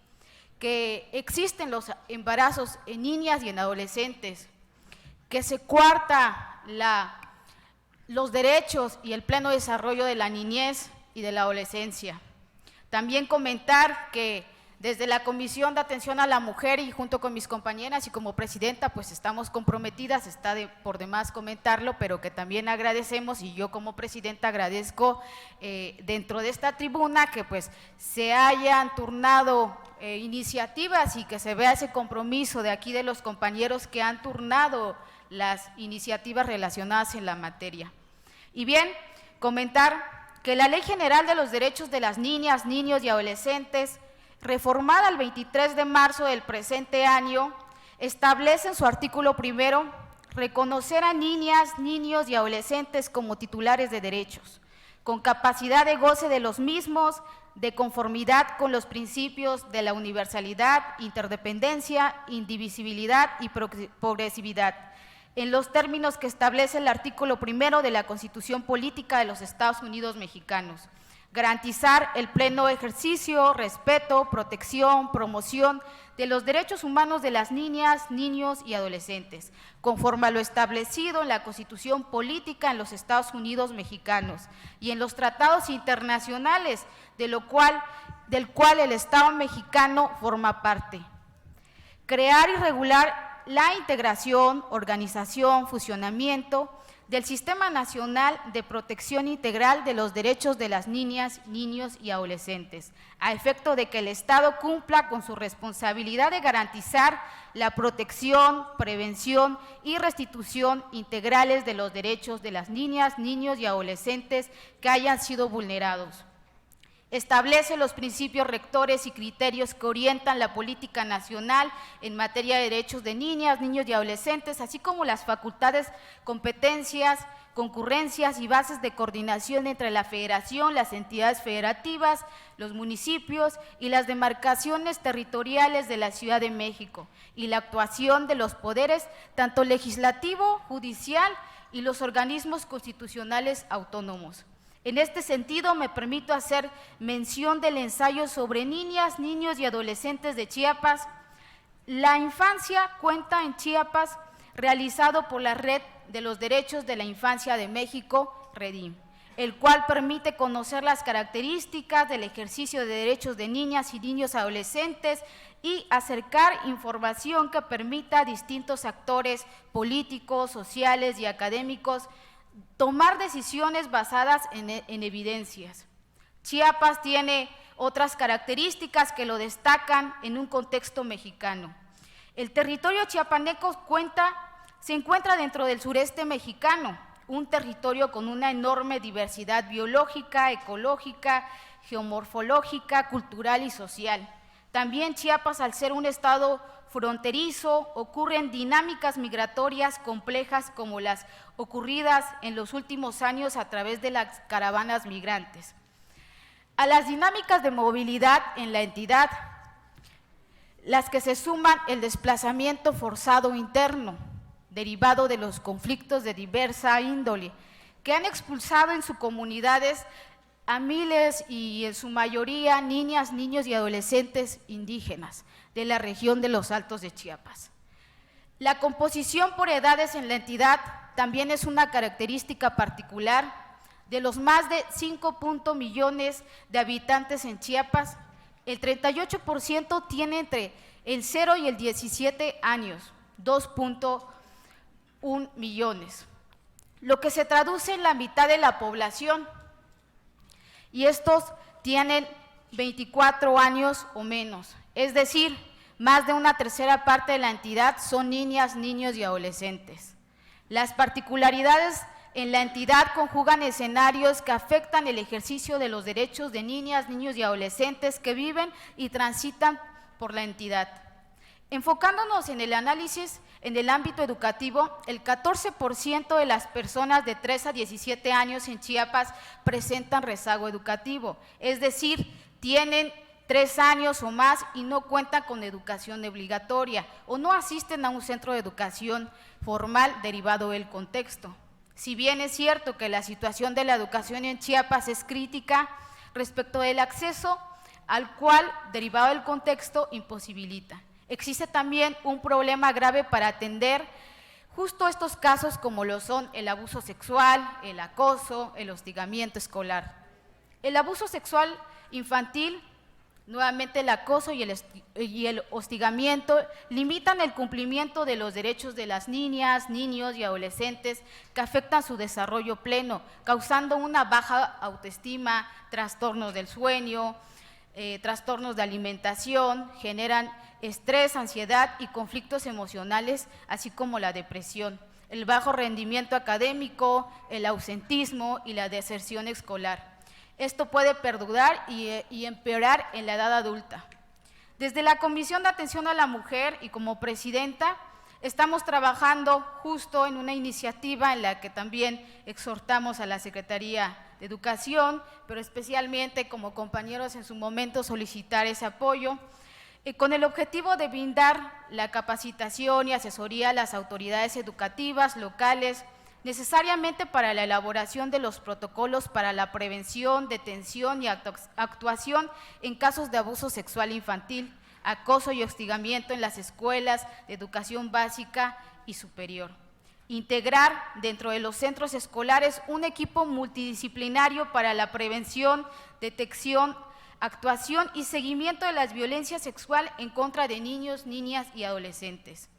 que existen los embarazos en niñas y en adolescentes, que se coarta los derechos y el pleno desarrollo de la niñez y de la adolescencia. También comentar que desde la Comisión de Atención a la Mujer y junto con mis compañeras y como presidenta pues estamos comprometidas, está por demás comentarlo, pero que también agradecemos, y yo como presidenta agradezco dentro de esta tribuna que pues se hayan turnado iniciativas y que se vea ese compromiso de aquí de los compañeros que han turnado las iniciativas relacionadas en la materia. Y bien, comentar que la Ley General de los Derechos de las Niñas, Niños y Adolescentes, reformada el 23 de marzo del presente año, establece en su artículo primero reconocer a niñas, niños y adolescentes como titulares de derechos, con capacidad de goce de los mismos, de conformidad con los principios de la universalidad, interdependencia, indivisibilidad y progresividad, en los términos que establece el artículo 1 de la Constitución Política de los Estados Unidos Mexicanos. Garantizar el pleno ejercicio, respeto, protección, promoción de los derechos humanos de las niñas, niños y adolescentes, conforme a lo establecido en la Constitución Política en los Estados Unidos Mexicanos y en los tratados internacionales del cual el Estado mexicano forma parte. Crear y regular la integración, organización, funcionamiento del Sistema Nacional de Protección Integral de los Derechos de las Niñas, Niños y Adolescentes, a efecto de que el Estado cumpla con su responsabilidad de garantizar la protección, prevención y restitución integrales de los derechos de las niñas, niños y adolescentes que hayan sido vulnerados. Establece los principios rectores y criterios que orientan la política nacional en materia de derechos de niñas, niños y adolescentes, así como las facultades, competencias, concurrencias y bases de coordinación entre la Federación, las entidades federativas, los municipios y las demarcaciones territoriales de la Ciudad de México, y la actuación de los poderes, tanto legislativo, judicial y los organismos constitucionales autónomos. En este sentido, me permito hacer mención del ensayo sobre niñas, niños y adolescentes de Chiapas. La infancia cuenta en Chiapas, realizado por la Red de los Derechos de la Infancia de México, REDIM, el cual permite conocer las características del ejercicio de derechos de niñas y niños adolescentes y acercar información que permita a distintos actores políticos, sociales y académicos tomar decisiones basadas en evidencias. Chiapas tiene otras características que lo destacan en un contexto mexicano. El territorio chiapaneco se encuentra dentro del sureste mexicano, un territorio con una enorme diversidad biológica, ecológica, geomorfológica, cultural y social. También Chiapas, al ser un estado fronterizo, ocurren dinámicas migratorias complejas como las ocurridas en los últimos años a través de las caravanas migrantes. A las dinámicas de movilidad en la entidad, las que se suman el desplazamiento forzado interno, derivado de los conflictos de diversa índole, que han expulsado en sus comunidades a miles y en su mayoría niñas, niños y adolescentes indígenas de la región de los Altos de Chiapas. La composición por edades en la entidad también es una característica particular. De los más de 5 millones de habitantes en Chiapas, el 38% tiene entre el 0 y el 17 años, 2.1 millones, lo que se traduce en la mitad de la población, y estos tienen 24 años o menos, es decir, más de una tercera parte de la entidad son niñas, niños y adolescentes. Las particularidades en la entidad conjugan escenarios que afectan el ejercicio de los derechos de niñas, niños y adolescentes que viven y transitan por la entidad. Enfocándonos en el análisis en el ámbito educativo, el 14% de las personas de 3 a 17 años en Chiapas presentan rezago educativo, es decir, tienen 3 años o más y no cuentan con educación obligatoria o no asisten a un centro de educación formal derivado del contexto. Si bien es cierto que la situación de la educación en Chiapas es crítica respecto del acceso al cual, derivado del contexto, imposibilita. Existe también un problema grave para atender justo estos casos como lo son el abuso sexual, el acoso, el hostigamiento escolar. El abuso sexual infantil, nuevamente el acoso y el hostigamiento limitan el cumplimiento de los derechos de las niñas, niños y adolescentes que afectan su desarrollo pleno, causando una baja autoestima, trastornos del sueño, trastornos de alimentación, generan estrés, ansiedad y conflictos emocionales, así como la depresión, el bajo rendimiento académico, el ausentismo y la deserción escolar. Esto puede perdurar y empeorar en la edad adulta. Desde la Comisión de Atención a la Mujer y como presidenta, Estamos trabajando justo en una iniciativa en la que también exhortamos a la Secretaría de Educación, pero especialmente como compañeros en su momento solicitar ese apoyo, con el objetivo de brindar la capacitación y asesoría a las autoridades educativas locales necesariamente para la elaboración de los protocolos para la prevención, detención y actuación en casos de abuso sexual infantil, acoso y hostigamiento en las escuelas de educación básica y superior. Integrar dentro de los centros escolares un equipo multidisciplinario para la prevención, detección, actuación y seguimiento de la violencia sexual en contra de niños, niñas y adolescentes.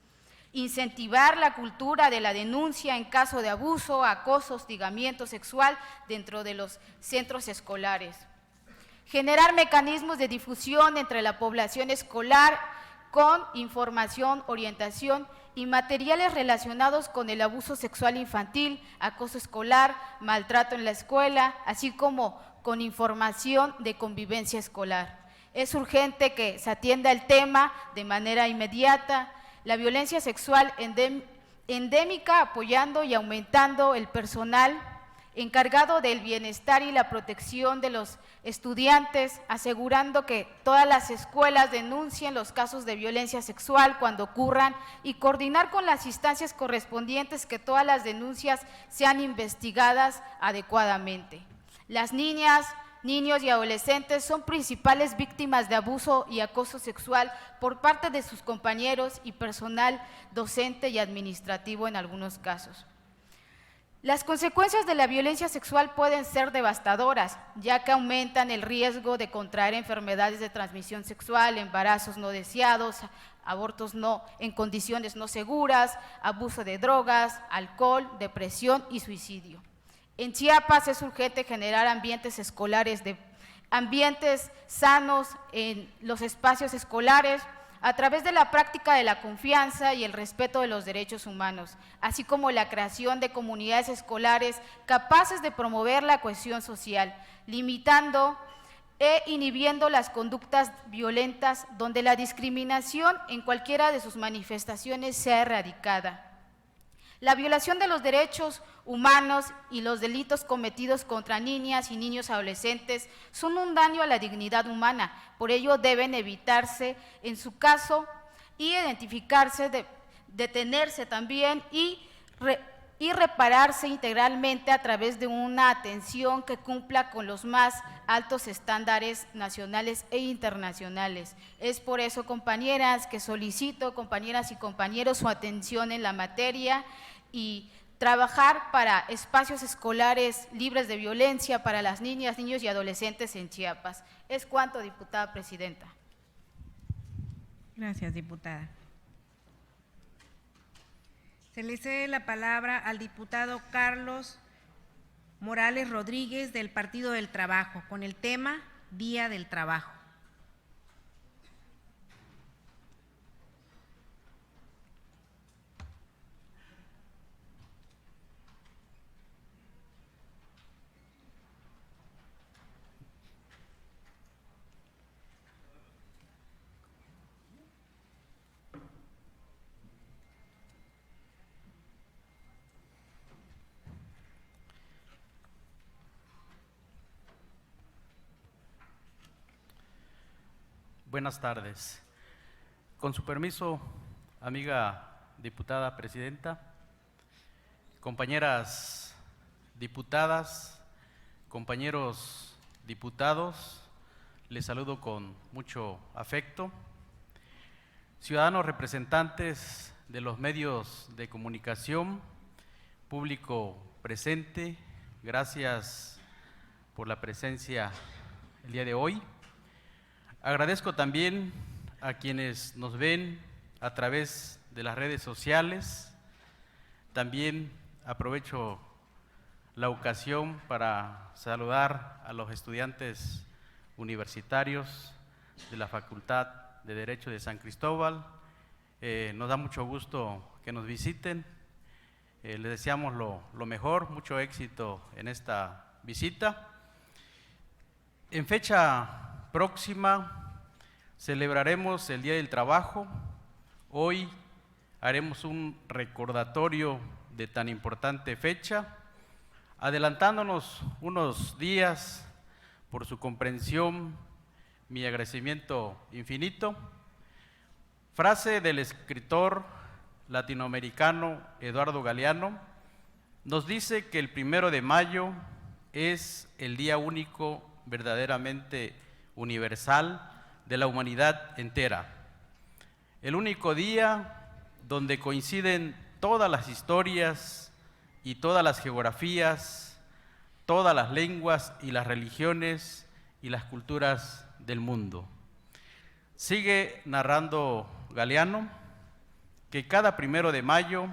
Incentivar la cultura de la denuncia en caso de abuso, acoso, hostigamiento sexual dentro de los centros escolares. Generar mecanismos de difusión entre la población escolar con información, orientación y materiales relacionados con el abuso sexual infantil, acoso escolar, maltrato en la escuela, así como con información de convivencia escolar. Es urgente que se atienda el tema de manera inmediata. La violencia sexual endémica, apoyando y aumentando el personal encargado del bienestar y la protección de los estudiantes, asegurando que todas las escuelas denuncien los casos de violencia sexual cuando ocurran y coordinar con las instancias correspondientes que todas las denuncias sean investigadas adecuadamente. Las niñas, niños y adolescentes son principales víctimas de abuso y acoso sexual por parte de sus compañeros y personal docente y administrativo en algunos casos. Las consecuencias de la violencia sexual pueden ser devastadoras, ya que aumentan el riesgo de contraer enfermedades de transmisión sexual, embarazos no deseados, abortos en condiciones no seguras, abuso de drogas, alcohol, depresión y suicidio. En Chiapas es urgente generar ambientes escolares, ambientes sanos en los espacios escolares a través de la práctica de la confianza y el respeto de los derechos humanos, así como la creación de comunidades escolares capaces de promover la cohesión social, limitando e inhibiendo las conductas violentas donde la discriminación en cualquiera de sus manifestaciones sea erradicada. La violación de los derechos humanos y los delitos cometidos contra niñas y niños adolescentes son un daño a la dignidad humana, por ello deben evitarse en su caso y identificarse, detenerse también y repararse integralmente a través de una atención que cumpla con los más altos estándares nacionales e internacionales. Es por eso, compañeras, que solicito, compañeras y compañeros, su atención en la materia y trabajar para espacios escolares libres de violencia para las niñas, niños y adolescentes en Chiapas. Es cuanto, diputada presidenta. Gracias, diputada. Se le cede la palabra al diputado Carlos Morales Rodríguez del Partido del Trabajo con el tema Día del Trabajo. Buenas tardes. Con su permiso, amiga diputada presidenta, compañeras diputadas, compañeros diputados, les saludo con mucho afecto. Ciudadanos representantes de los medios de comunicación, público presente, gracias por la presencia el día de hoy. Agradezco también a quienes nos ven a través de las redes sociales. También aprovecho la ocasión para saludar a los estudiantes universitarios de la Facultad de Derecho de San Cristóbal. Nos da mucho gusto que nos visiten. Les deseamos lo mejor, mucho éxito en esta visita. En fecha próxima celebraremos el Día del Trabajo. Hoy, haremos un recordatorio de tan importante fecha, adelantándonos unos días por su comprensión, mi agradecimiento infinito. Frase del escritor latinoamericano Eduardo Galeano, nos dice que el 1 de mayo es el día único, verdaderamente universal, de la humanidad entera. El único día donde coinciden todas las historias y todas las geografías, todas las lenguas y las religiones y las culturas del mundo. Sigue narrando Galeano que cada 1 de mayo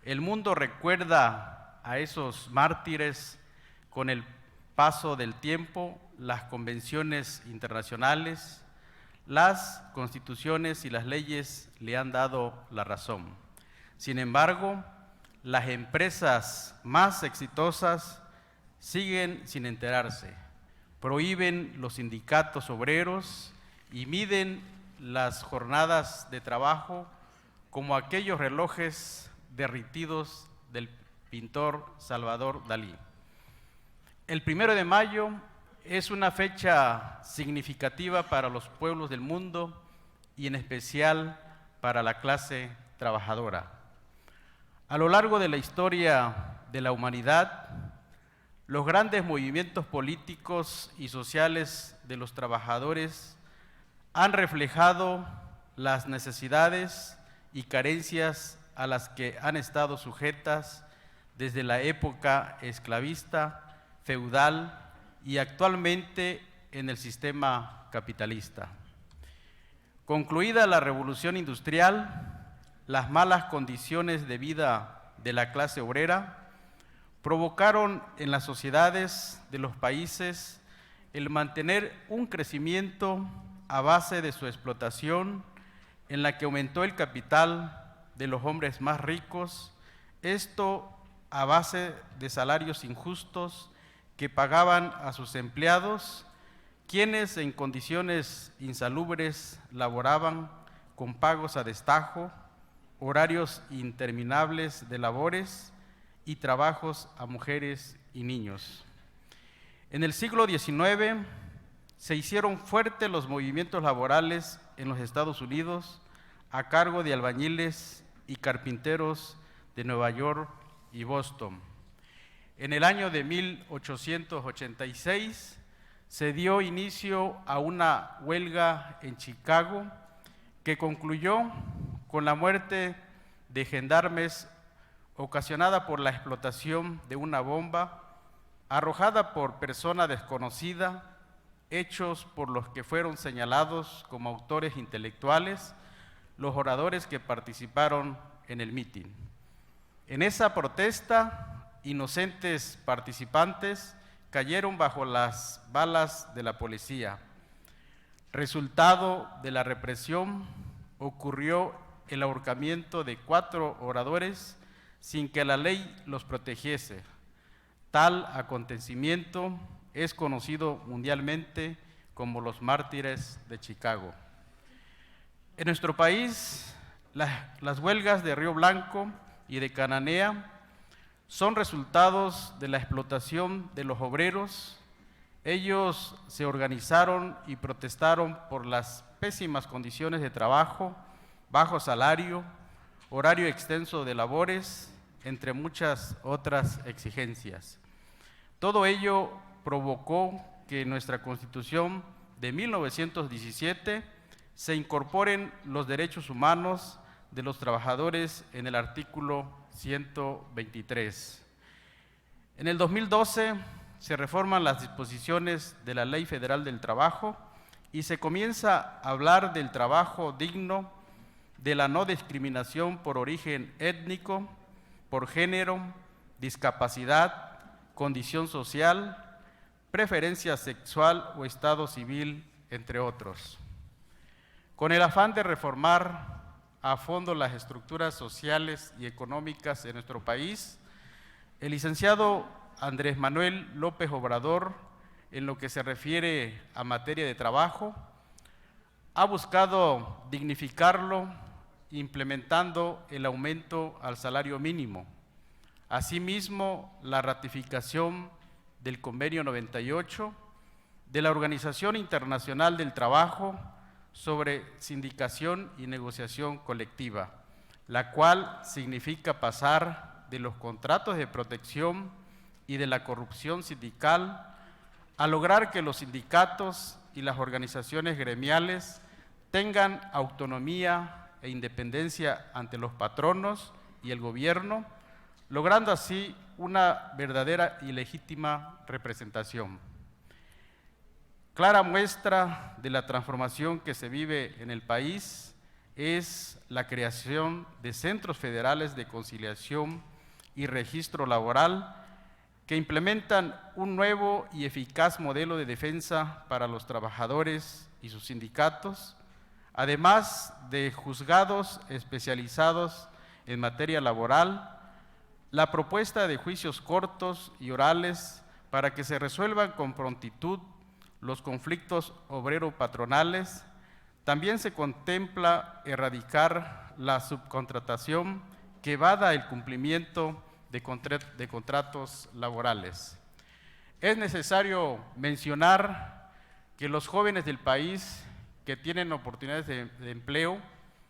el mundo recuerda a esos mártires con el paso del tiempo, las convenciones internacionales, las constituciones y las leyes le han dado la razón. Sin embargo, las empresas más exitosas siguen sin enterarse, prohíben los sindicatos obreros y miden las jornadas de trabajo como aquellos relojes derretidos del pintor Salvador Dalí. El 1 de mayo es una fecha significativa para los pueblos del mundo y en especial para la clase trabajadora. A lo largo de la historia de la humanidad, los grandes movimientos políticos y sociales de los trabajadores han reflejado las necesidades y carencias a las que han estado sujetas desde la época esclavista, feudal y actualmente en el sistema capitalista. Concluida la revolución industrial, las malas condiciones de vida de la clase obrera provocaron en las sociedades de los países el mantener un crecimiento a base de su explotación, en la que aumentó el capital de los hombres más ricos, esto a base de salarios injustos que pagaban a sus empleados, quienes en condiciones insalubres laboraban con pagos a destajo, horarios interminables de labores y trabajos a mujeres y niños. En el siglo XIX se hicieron fuertes los movimientos laborales en los Estados Unidos a cargo de albañiles y carpinteros de Nueva York y Boston. En el año de 1886 se dio inicio a una huelga en Chicago que concluyó con la muerte de gendarmes ocasionada por la explotación de una bomba arrojada por persona desconocida, hechos por los que fueron señalados como autores intelectuales los oradores que participaron en el mitin. En esa protesta, inocentes participantes cayeron bajo las balas de la policía. Resultado de la represión, ocurrió el ahorcamiento de 4 oradores sin que la ley los protegiese. Tal acontecimiento es conocido mundialmente como los mártires de Chicago. En nuestro país, las huelgas de Río Blanco y de Cananea son resultados de la explotación de los obreros. Ellos se organizaron y protestaron por las pésimas condiciones de trabajo, bajo salario, horario extenso de labores, entre muchas otras exigencias. Todo ello provocó que en nuestra Constitución de 1917 se incorporen los derechos humanos de los trabajadores en el artículo 123. En el 2012 se reforman las disposiciones de la Ley Federal del Trabajo y se comienza a hablar del trabajo digno, de la no discriminación por origen étnico, por género, discapacidad, condición social, preferencia sexual o estado civil, entre otros. Con el afán de reformar a fondo las estructuras sociales y económicas en nuestro país, el licenciado Andrés Manuel López Obrador, en lo que se refiere a materia de trabajo, ha buscado dignificarlo implementando el aumento al salario mínimo. Asimismo, la ratificación del Convenio 98 de la Organización Internacional del Trabajo sobre sindicación y negociación colectiva, la cual significa pasar de los contratos de protección y de la corrupción sindical a lograr que los sindicatos y las organizaciones gremiales tengan autonomía e independencia ante los patronos y el gobierno, logrando así una verdadera y legítima representación. Clara muestra de la transformación que se vive en el país es la creación de centros federales de conciliación y registro laboral que implementan un nuevo y eficaz modelo de defensa para los trabajadores y sus sindicatos, además de juzgados especializados en materia laboral, la propuesta de juicios cortos y orales para que se resuelvan con prontitud los conflictos obrero-patronales. También se contempla erradicar la subcontratación que vada el cumplimiento de contratos laborales. Es necesario mencionar que los jóvenes del país que tienen oportunidades de empleo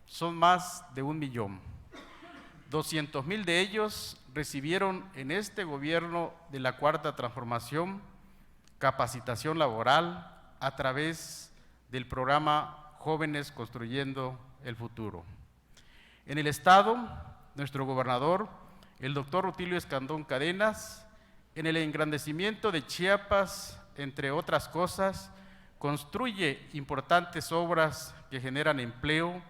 son más de 1 millón. 200,000 de ellos recibieron en este gobierno de la Cuarta Transformación capacitación laboral a través del programa Jóvenes Construyendo el Futuro. En el Estado, nuestro gobernador, el doctor Rutilio Escandón Cadenas, en el engrandecimiento de Chiapas, entre otras cosas, construye importantes obras que generan empleo,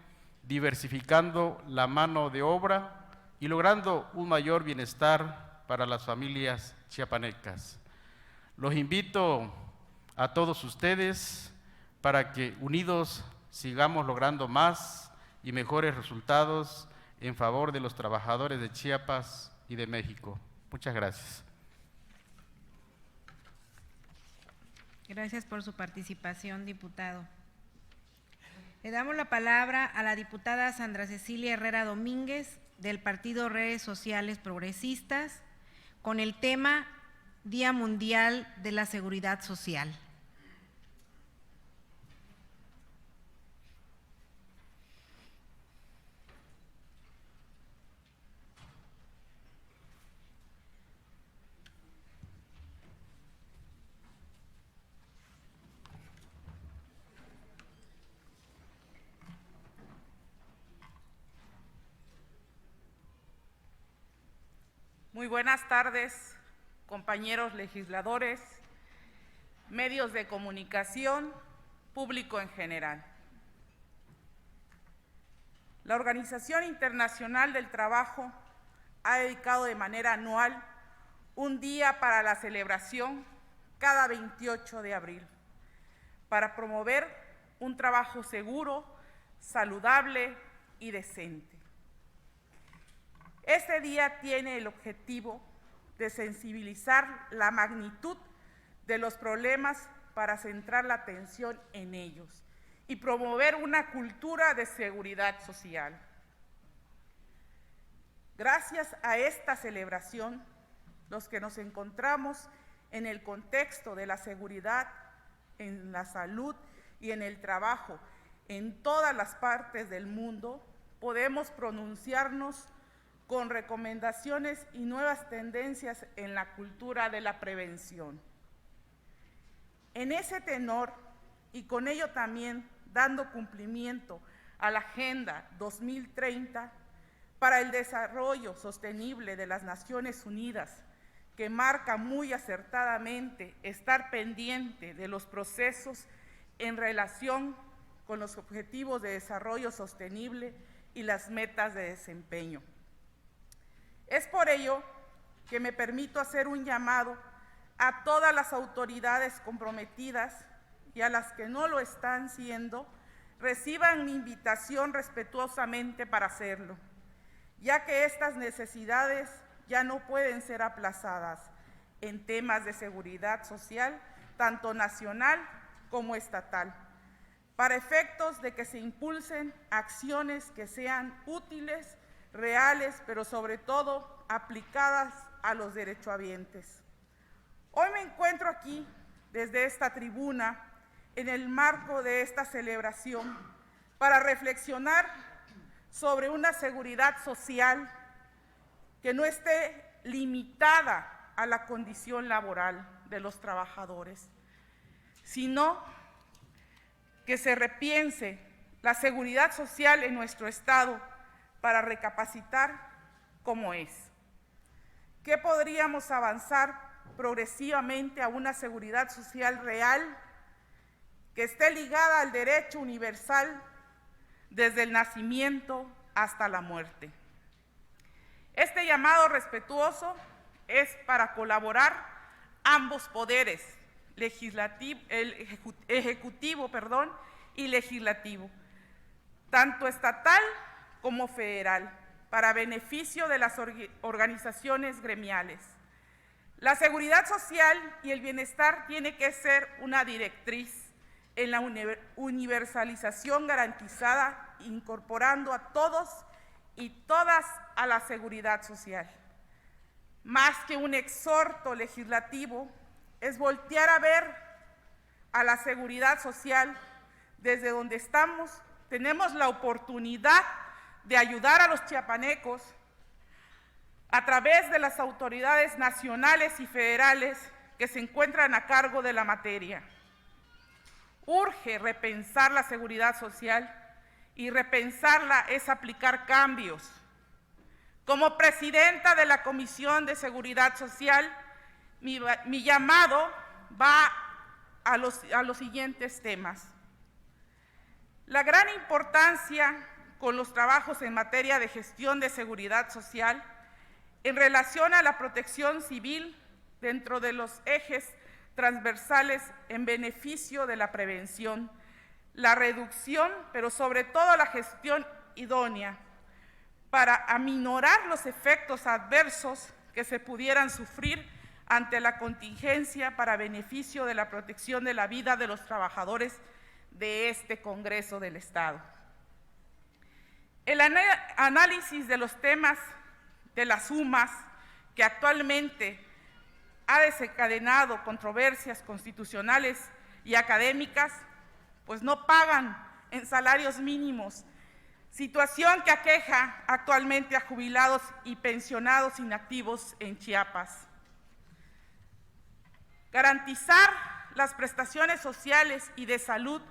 diversificando la mano de obra y logrando un mayor bienestar para las familias chiapanecas. Los invito a todos ustedes para que unidos sigamos logrando más y mejores resultados en favor de los trabajadores de Chiapas y de México. Muchas gracias. Gracias por su participación, diputado. Le damos la palabra a la diputada Sandra Cecilia Herrera Domínguez, del Partido Redes Sociales Progresistas, con el tema Día Mundial de la Seguridad Social. Muy buenas tardes, compañeros legisladores, medios de comunicación, público en general. La Organización Internacional del Trabajo ha dedicado de manera anual un día para la celebración cada 28 de abril, para promover un trabajo seguro, saludable y decente. Este día tiene el objetivo de sensibilizar la magnitud de los problemas para centrar la atención en ellos y promover una cultura de seguridad social. Gracias a esta celebración, los que nos encontramos en el contexto de la seguridad, en la salud y en el trabajo en todas las partes del mundo, podemos pronunciarnos con recomendaciones y nuevas tendencias en la cultura de la prevención. En ese tenor, y con ello también dando cumplimiento a la Agenda 2030 para el Desarrollo Sostenible de las Naciones Unidas, que marca muy acertadamente estar pendiente de los procesos en relación con los objetivos de desarrollo sostenible y las metas de desempeño. Es por ello que me permito hacer un llamado a todas las autoridades comprometidas y a las que no lo están siendo, reciban mi invitación respetuosamente para hacerlo, ya que estas necesidades ya no pueden ser aplazadas en temas de seguridad social, tanto nacional como estatal, para efectos de que se impulsen acciones que sean útiles, reales, pero sobre todo aplicadas a los derechohabientes. Hoy me encuentro aquí, desde esta tribuna, en el marco de esta celebración, para reflexionar sobre una seguridad social que no esté limitada a la condición laboral de los trabajadores, sino que se repiense la seguridad social en nuestro Estado para recapacitar cómo es. ¿Qué podríamos avanzar progresivamente a una seguridad social real que esté ligada al derecho universal desde el nacimiento hasta la muerte? Este llamado respetuoso es para colaborar ambos poderes, ejecutivo y legislativo, tanto estatal como federal, para beneficio de las organizaciones gremiales. La seguridad social y el bienestar tiene que ser una directriz en la universalización garantizada, incorporando a todos y todas a la seguridad social. Más que un exhorto legislativo, es voltear a ver a la seguridad social desde donde estamos. Tenemos la oportunidad de ayudar a los chiapanecos a través de las autoridades nacionales y federales que se encuentran a cargo de la materia. Urge repensar la seguridad social, y repensarla es aplicar cambios. Como presidenta de la Comisión de Seguridad Social, mi llamado va a los siguientes temas. La gran importancia con los trabajos en materia de gestión de seguridad social en relación a la protección civil dentro de los ejes transversales en beneficio de la prevención, la reducción, pero sobre todo la gestión idónea para aminorar los efectos adversos que se pudieran sufrir ante la contingencia para beneficio de la protección de la vida de los trabajadores de este Congreso del Estado. El análisis de los temas de las sumas que actualmente ha desencadenado controversias constitucionales y académicas, pues no pagan en salarios mínimos, situación que aqueja actualmente a jubilados y pensionados inactivos en Chiapas. Garantizar las prestaciones sociales y de salud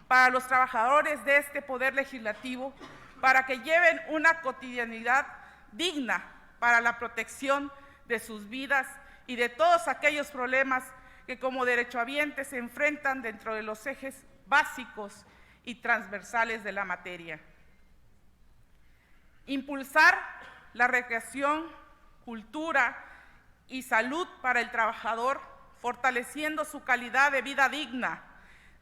para los trabajadores de este Poder Legislativo para que lleven una cotidianidad digna para la protección de sus vidas y de todos aquellos problemas que como derechohabientes se enfrentan dentro de los ejes básicos y transversales de la materia. Impulsar la recreación, cultura y salud para el trabajador, fortaleciendo su calidad de vida digna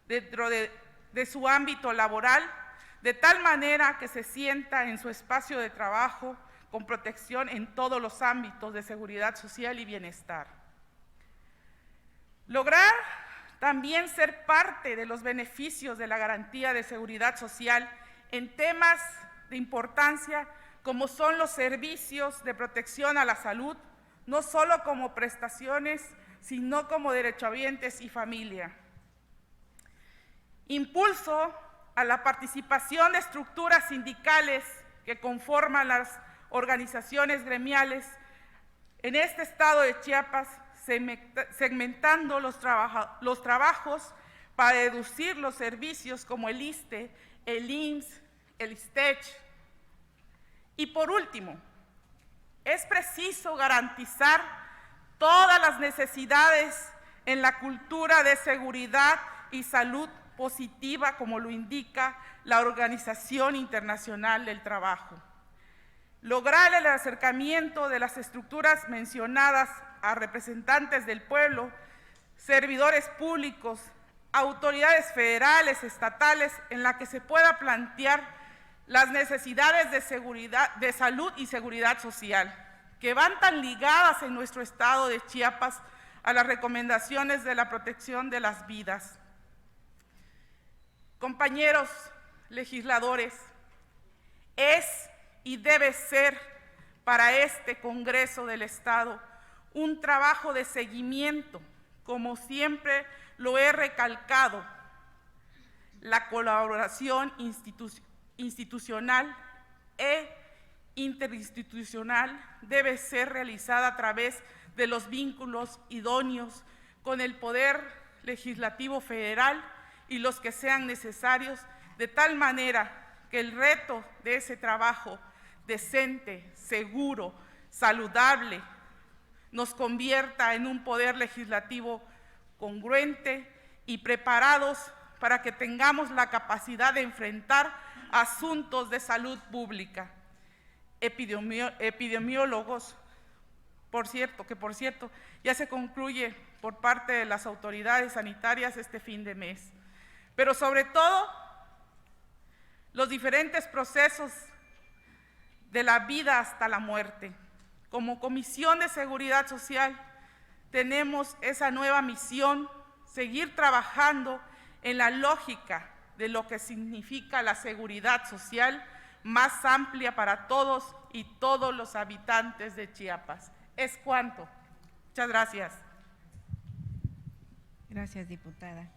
dentro de su ámbito laboral, de tal manera que se sienta en su espacio de trabajo con protección en todos los ámbitos de seguridad social y bienestar. Lograr también ser parte de los beneficios de la garantía de seguridad social en temas de importancia como son los servicios de protección a la salud, no solo como prestaciones, sino como derechohabientes y familia. Impulso a la participación de estructuras sindicales que conforman las organizaciones gremiales en este estado de Chiapas, segmentando los trabajos para reducir los servicios como el ISSSTE, el IMSS, el ISTECH. Y por último, es preciso garantizar todas las necesidades en la cultura de seguridad y salud positiva, como lo indica la Organización Internacional del Trabajo. Lograr el acercamiento de las estructuras mencionadas a representantes del pueblo, servidores públicos, autoridades federales, estatales, en la que se pueda plantear las necesidades de seguridad, de salud y seguridad social, que van tan ligadas en nuestro estado de Chiapas a las recomendaciones de la protección de las vidas. Compañeros legisladores, es y debe ser para este Congreso del Estado un trabajo de seguimiento, como siempre lo he recalcado. La colaboración institucional e interinstitucional debe ser realizada a través de los vínculos idóneos con el Poder Legislativo Federal y los que sean necesarios, de tal manera que el reto de ese trabajo decente, seguro, saludable, nos convierta en un poder legislativo congruente y preparados para que tengamos la capacidad de enfrentar asuntos de salud pública. Epidemiólogos, por cierto, ya se concluye por parte de las autoridades sanitarias este fin de mes. Pero sobre todo, los diferentes procesos de la vida hasta la muerte. Como Comisión de Seguridad Social tenemos esa nueva misión, seguir trabajando en la lógica de lo que significa la seguridad social más amplia para todos y todos los habitantes de Chiapas. Es cuanto. Muchas gracias. Gracias, diputada.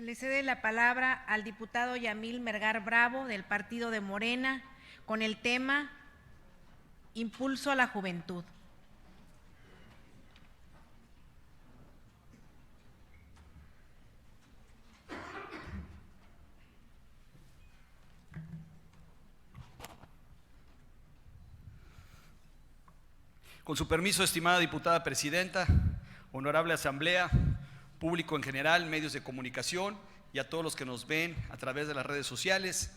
Le cede la palabra al diputado Yamil Melgar Bravo, del partido de Morena, con el tema Impulso a la Juventud. Con su permiso, estimada diputada presidenta, honorable asamblea, público en general, medios de comunicación y a todos los que nos ven a través de las redes sociales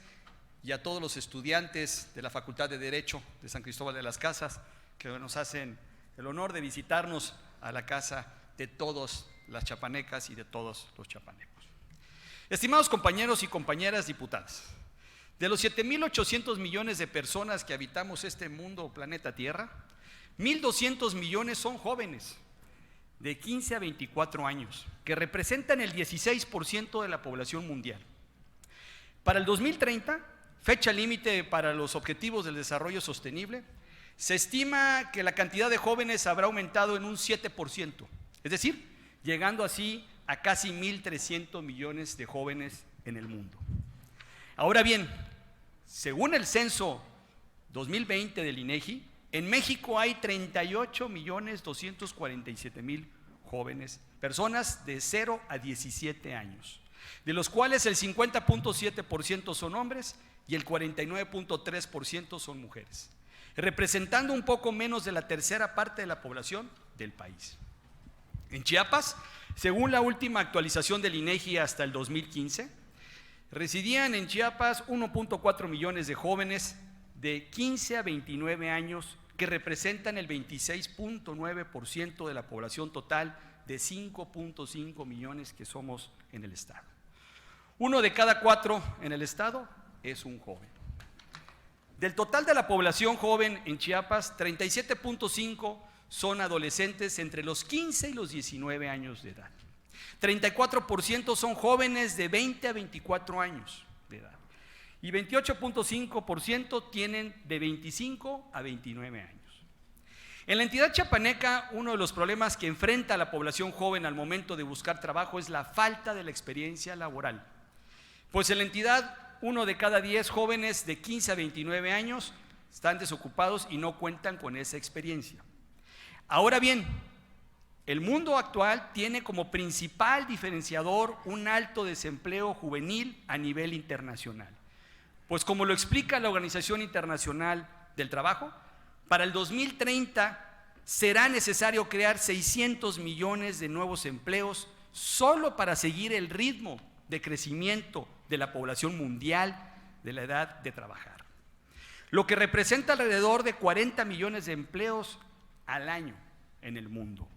y a todos los estudiantes de la Facultad de Derecho de San Cristóbal de las Casas que nos hacen el honor de visitarnos a la casa de todas las chapanecas y de todos los chapanecos. Estimados compañeros y compañeras diputadas, de los 7.800 millones de personas que habitamos este mundo o planeta Tierra, 1.200 millones son jóvenes de 15 a 24 años, que representan el 16% de la población mundial. Para el 2030, fecha límite para los Objetivos del Desarrollo Sostenible, se estima que la cantidad de jóvenes habrá aumentado en un 7%, es decir, llegando así a casi 1.300 millones de jóvenes en el mundo. Ahora bien, según el censo 2020 del INEGI, en México hay 38.247.000 jóvenes, personas de 0 a 17 años, de los cuales el 50.7% son hombres y el 49.3% son mujeres, representando un poco menos de la tercera parte de la población del país. En Chiapas, según la última actualización del INEGI hasta el 2015, residían en Chiapas 1.4 millones de jóvenes de 15 a 29 años que representan el 26.9% de la población total de 5.5 millones que somos en el estado. 1 de cada 4 en el estado es un joven. Del total de la población joven en Chiapas, 37.5 son adolescentes entre los 15 y los 19 años de edad. 34% son jóvenes de 20 a 24 años de edad. Y 28.5% tienen de 25 a 29 años. En la entidad chiapaneca, uno de los problemas que enfrenta a la población joven al momento de buscar trabajo es la falta de la experiencia laboral. Pues en la entidad, 1 de cada 10 jóvenes de 15 a 29 años están desocupados y no cuentan con esa experiencia. Ahora bien, el mundo actual tiene como principal diferenciador un alto desempleo juvenil a nivel internacional. Pues como lo explica la Organización Internacional del Trabajo, para el 2030 será necesario crear 600 millones de nuevos empleos solo para seguir el ritmo de crecimiento de la población mundial de la edad de trabajar, lo que representa alrededor de 40 millones de empleos al año en el mundo.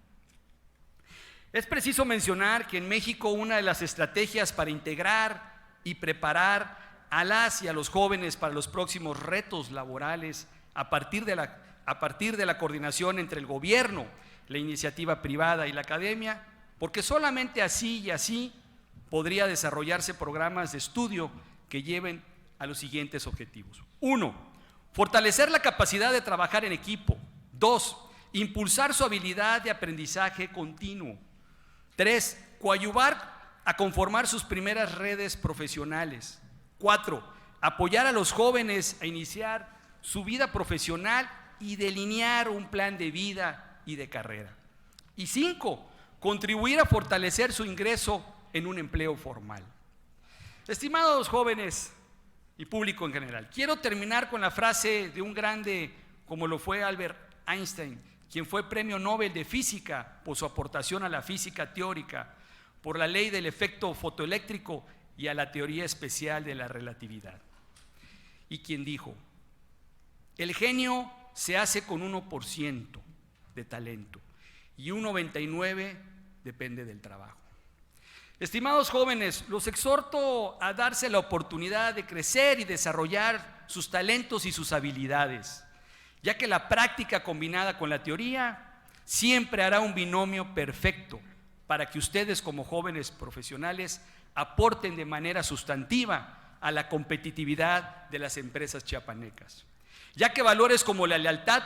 Es preciso mencionar que en México una de las estrategias para integrar y preparar a las y a los jóvenes para los próximos retos laborales a partir de la coordinación entre el gobierno, la iniciativa privada y la academia porque solamente así y así podría desarrollarse programas de estudio que lleven a los siguientes objetivos. 1. Fortalecer la capacidad de trabajar en equipo. 2. Impulsar su habilidad de aprendizaje continuo. 3. Coadyuvar a conformar sus primeras redes profesionales. 4. Apoyar a los jóvenes a iniciar su vida profesional y delinear un plan de vida y de carrera. Y 5. Contribuir a fortalecer su ingreso en un empleo formal. Estimados jóvenes y público en general, quiero terminar con la frase de un grande como lo fue Albert Einstein, quien fue premio Nobel de Física por su aportación a la física teórica, por la ley del efecto fotoeléctrico y a la teoría especial de la relatividad. Y quien dijo: el genio se hace con 1% de talento y un 99% depende del trabajo. Estimados jóvenes, los exhorto a darse la oportunidad de crecer y desarrollar sus talentos y sus habilidades, ya que la práctica combinada con la teoría siempre hará un binomio perfecto para que ustedes como jóvenes profesionales aporten de manera sustantiva a la competitividad de las empresas chiapanecas, ya que valores como la lealtad,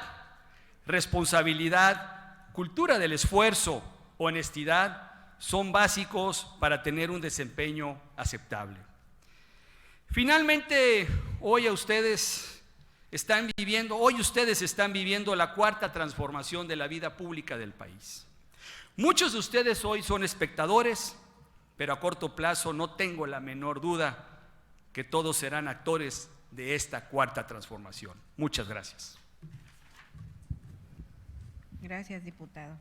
responsabilidad, cultura del esfuerzo, honestidad, son básicos para tener un desempeño aceptable. Finalmente, hoy ustedes están viviendo la cuarta transformación de la vida pública del país. Muchos de ustedes hoy son espectadores, pero a corto plazo no tengo la menor duda que todos serán actores de esta cuarta transformación. Muchas gracias. Gracias, diputado.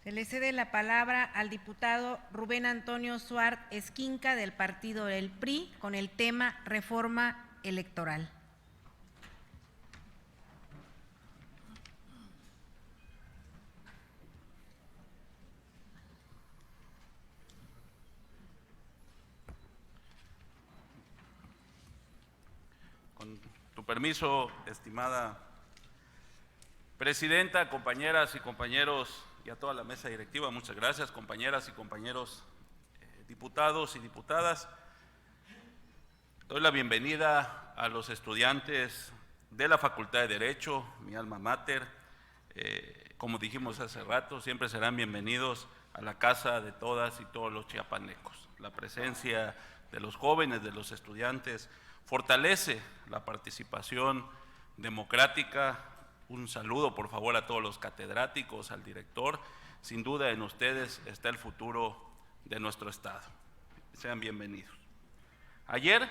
Se le cede la palabra al diputado Rubén Antonio Suárez Esquinca del partido del PRI con el tema reforma electoral. Con tu permiso, estimada presidenta, compañeras y compañeros y a toda la mesa directiva, muchas gracias, compañeras y compañeros diputados y diputadas. Doy la bienvenida a los estudiantes de la Facultad de Derecho, mi alma mater. Como dijimos hace rato, siempre serán bienvenidos a la casa de todas y todos los chiapanecos. La presencia de los jóvenes, de los estudiantes, fortalece la participación democrática. Un saludo, por favor, a todos los catedráticos, al director. Sin duda en ustedes está el futuro de nuestro Estado. Sean bienvenidos. Ayer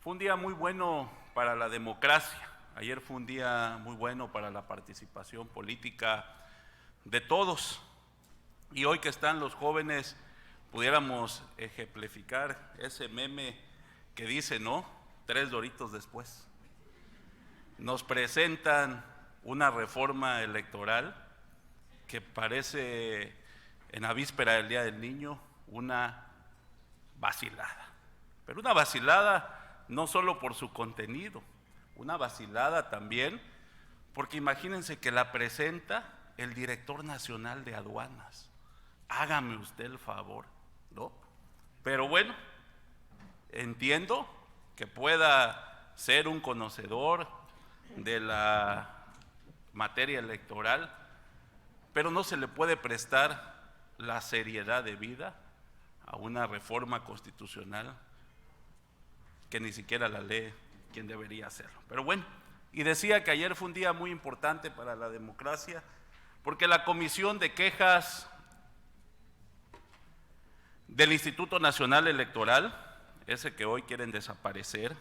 fue un día muy bueno para la democracia. Ayer fue un día muy bueno para la participación política de todos. Y hoy que están los jóvenes, pudiéramos ejemplificar ese meme que dice, ¿no? 3 doritos después. Nos presentan una reforma electoral que parece en la víspera del Día del Niño una vacilada. Pero una vacilada no solo por su contenido, una vacilada también porque imagínense que la presenta el director nacional de aduanas. Hágame usted el favor, ¿no? Pero bueno, entiendo que pueda ser un conocedor de la materia electoral, pero no se le puede prestar la seriedad debida a una reforma constitucional que ni siquiera la lee quien debería hacerlo. Pero bueno, y decía que ayer fue un día muy importante para la democracia, porque la Comisión de Quejas del Instituto Nacional Electoral, ese que hoy quieren desaparecer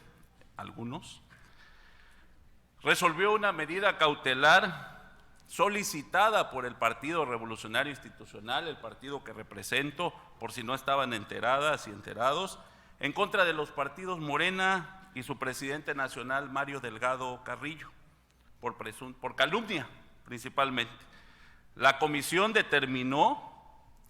algunos, resolvió una medida cautelar solicitada por el Partido Revolucionario Institucional, el partido que represento, por si no estaban enteradas y enterados, en contra de los partidos Morena y su presidente nacional, Mario Delgado Carrillo, por calumnia principalmente. La comisión determinó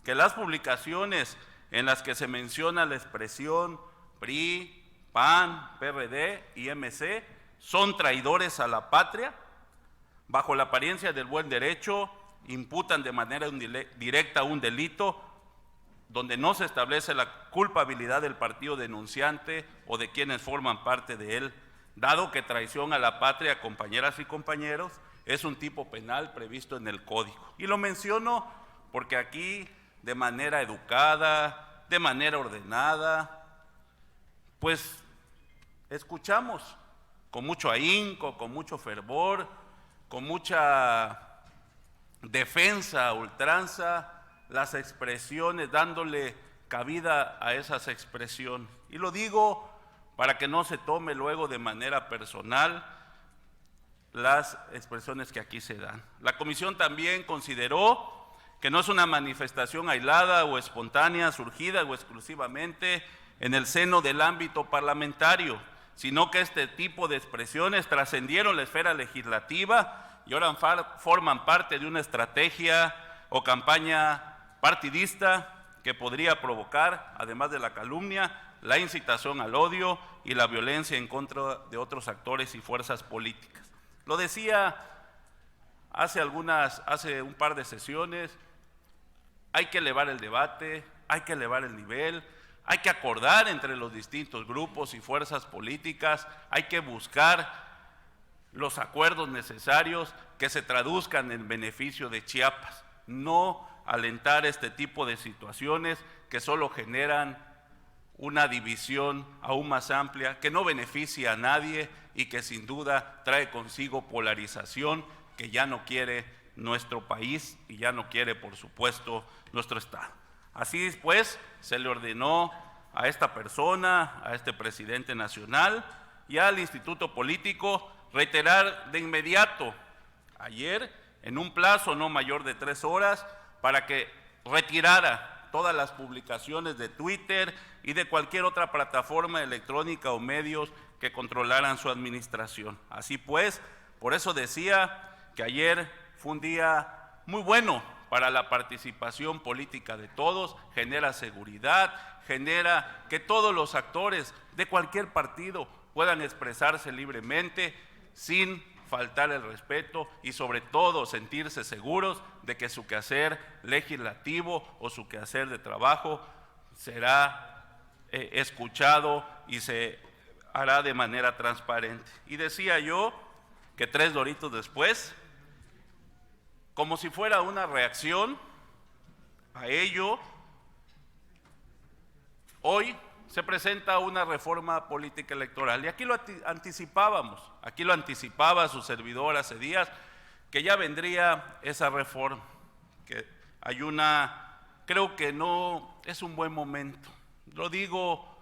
que las publicaciones en las que se menciona la expresión PRI, PAN, PRD y MC son traidores a la patria, bajo la apariencia del buen derecho, imputan de manera directa un delito donde no se establece la culpabilidad del partido denunciante o de quienes forman parte de él, dado que traición a la patria, compañeras y compañeros, es un tipo penal previsto en el Código. Y lo menciono porque aquí, de manera educada, de manera ordenada, pues escuchamos con mucho ahínco, con mucho fervor, con mucha defensa, ultranza, las expresiones, dándole cabida a esas expresiones. Y lo digo para que no se tome luego de manera personal las expresiones que aquí se dan. La comisión también consideró que no es una manifestación aislada o espontánea, surgida o exclusivamente en el seno del ámbito parlamentario, sino que este tipo de expresiones trascendieron la esfera legislativa y ahora forman parte de una estrategia o campaña partidista que podría provocar, además de la calumnia, la incitación al odio y la violencia en contra de otros actores y fuerzas políticas. Lo decía hace un par de sesiones, hay que elevar el debate, hay que elevar el nivel, hay que acordar entre los distintos grupos y fuerzas políticas, hay que buscar los acuerdos necesarios que se traduzcan en beneficio de Chiapas, no alentar este tipo de situaciones que solo generan una división aún más amplia, que no beneficia a nadie y que sin duda trae consigo polarización que ya no quiere nuestro país y ya no quiere, por supuesto, nuestro Estado. Así pues, se le ordenó a esta persona, a este presidente nacional y al Instituto Político reiterar de inmediato, ayer, en un plazo no mayor de 3 horas, para que retirara todas las publicaciones de Twitter y de cualquier otra plataforma electrónica o medios que controlaran su administración. Así pues, por eso decía que ayer fue un día muy bueno para la participación política de todos, genera seguridad, genera que todos los actores de cualquier partido puedan expresarse libremente, sin faltar el respeto y sobre todo sentirse seguros de que su quehacer legislativo o su quehacer de trabajo será escuchado y se hará de manera transparente. Y decía yo que 3 doritos después, como si fuera una reacción a ello, hoy se presenta una reforma política electoral y aquí lo anticipábamos, aquí lo anticipaba su servidor hace días, que ya vendría esa reforma, que hay creo que no es un buen momento, lo digo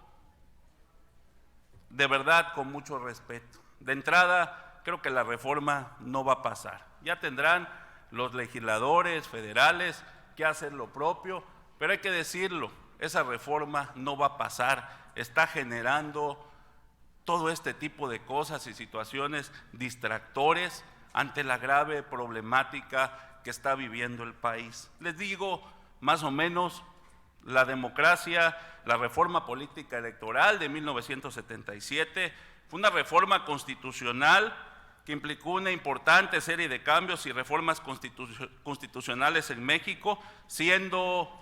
de verdad con mucho respeto. De entrada, creo que la reforma no va a pasar, ya tendrán los legisladores federales que hacer lo propio, pero hay que decirlo, esa reforma no va a pasar, está generando todo este tipo de cosas y situaciones distractores ante la grave problemática que está viviendo el país. Les digo, más o menos, la democracia, la reforma política electoral de 1977, fue una reforma constitucional que implicó una importante serie de cambios y reformas constitucionales en México, siendo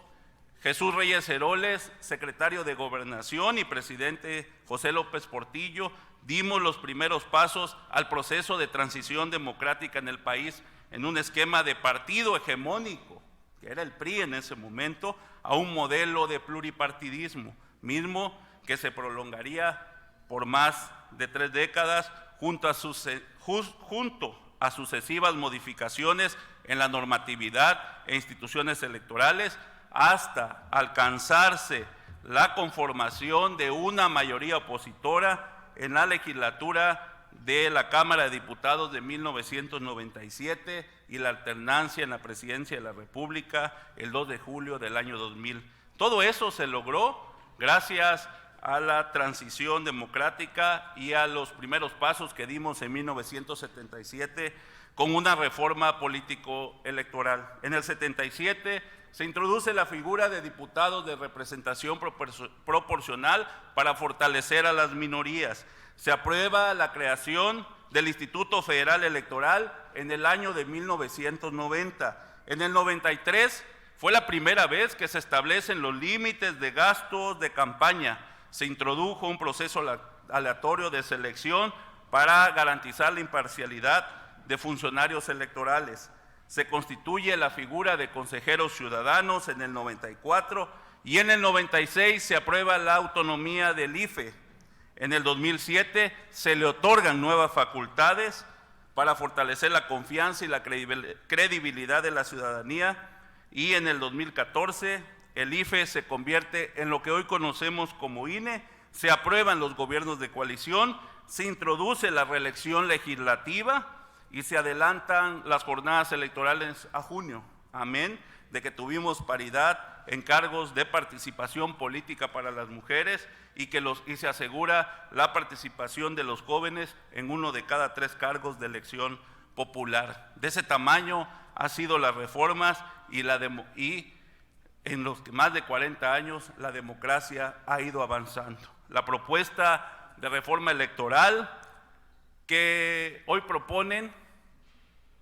Jesús Reyes Heroles, secretario de Gobernación, y presidente José López Portillo, dimos los primeros pasos al proceso de transición democrática en el país en un esquema de partido hegemónico, que era el PRI en ese momento, a un modelo de pluripartidismo, mismo que se prolongaría por más de 3 décadas junto a sucesivas modificaciones en la normatividad e instituciones electorales, hasta alcanzarse la conformación de una mayoría opositora en la legislatura de la Cámara de Diputados de 1997 y la alternancia en la presidencia de la República el 2 de julio del año 2000. Todo eso se logró gracias a la transición democrática y a los primeros pasos que dimos en 1977 con una reforma político-electoral. En el 77 se introduce la figura de diputados de representación proporcional para fortalecer a las minorías. Se aprueba la creación del Instituto Federal Electoral en el año de 1990. En el 93 fue la primera vez que se establecen los límites de gastos de campaña. Se introdujo un proceso aleatorio de selección para garantizar la imparcialidad de funcionarios electorales. Se constituye la figura de consejeros ciudadanos en el 94 y en el 96 se aprueba la autonomía del IFE. En el 2007 se le otorgan nuevas facultades para fortalecer la confianza y la credibilidad de la ciudadanía, y en el 2014 el IFE se convierte en lo que hoy conocemos como INE, se aprueban los gobiernos de coalición, se introduce la reelección legislativa y se adelantan las jornadas electorales a junio. Amén, de que tuvimos paridad en cargos de participación política para las mujeres y se asegura la participación de los jóvenes en 1 de cada 3 cargos de elección popular. De ese tamaño han sido las reformas y en los más de 40 años la democracia ha ido avanzando. La propuesta de reforma electoral que hoy proponen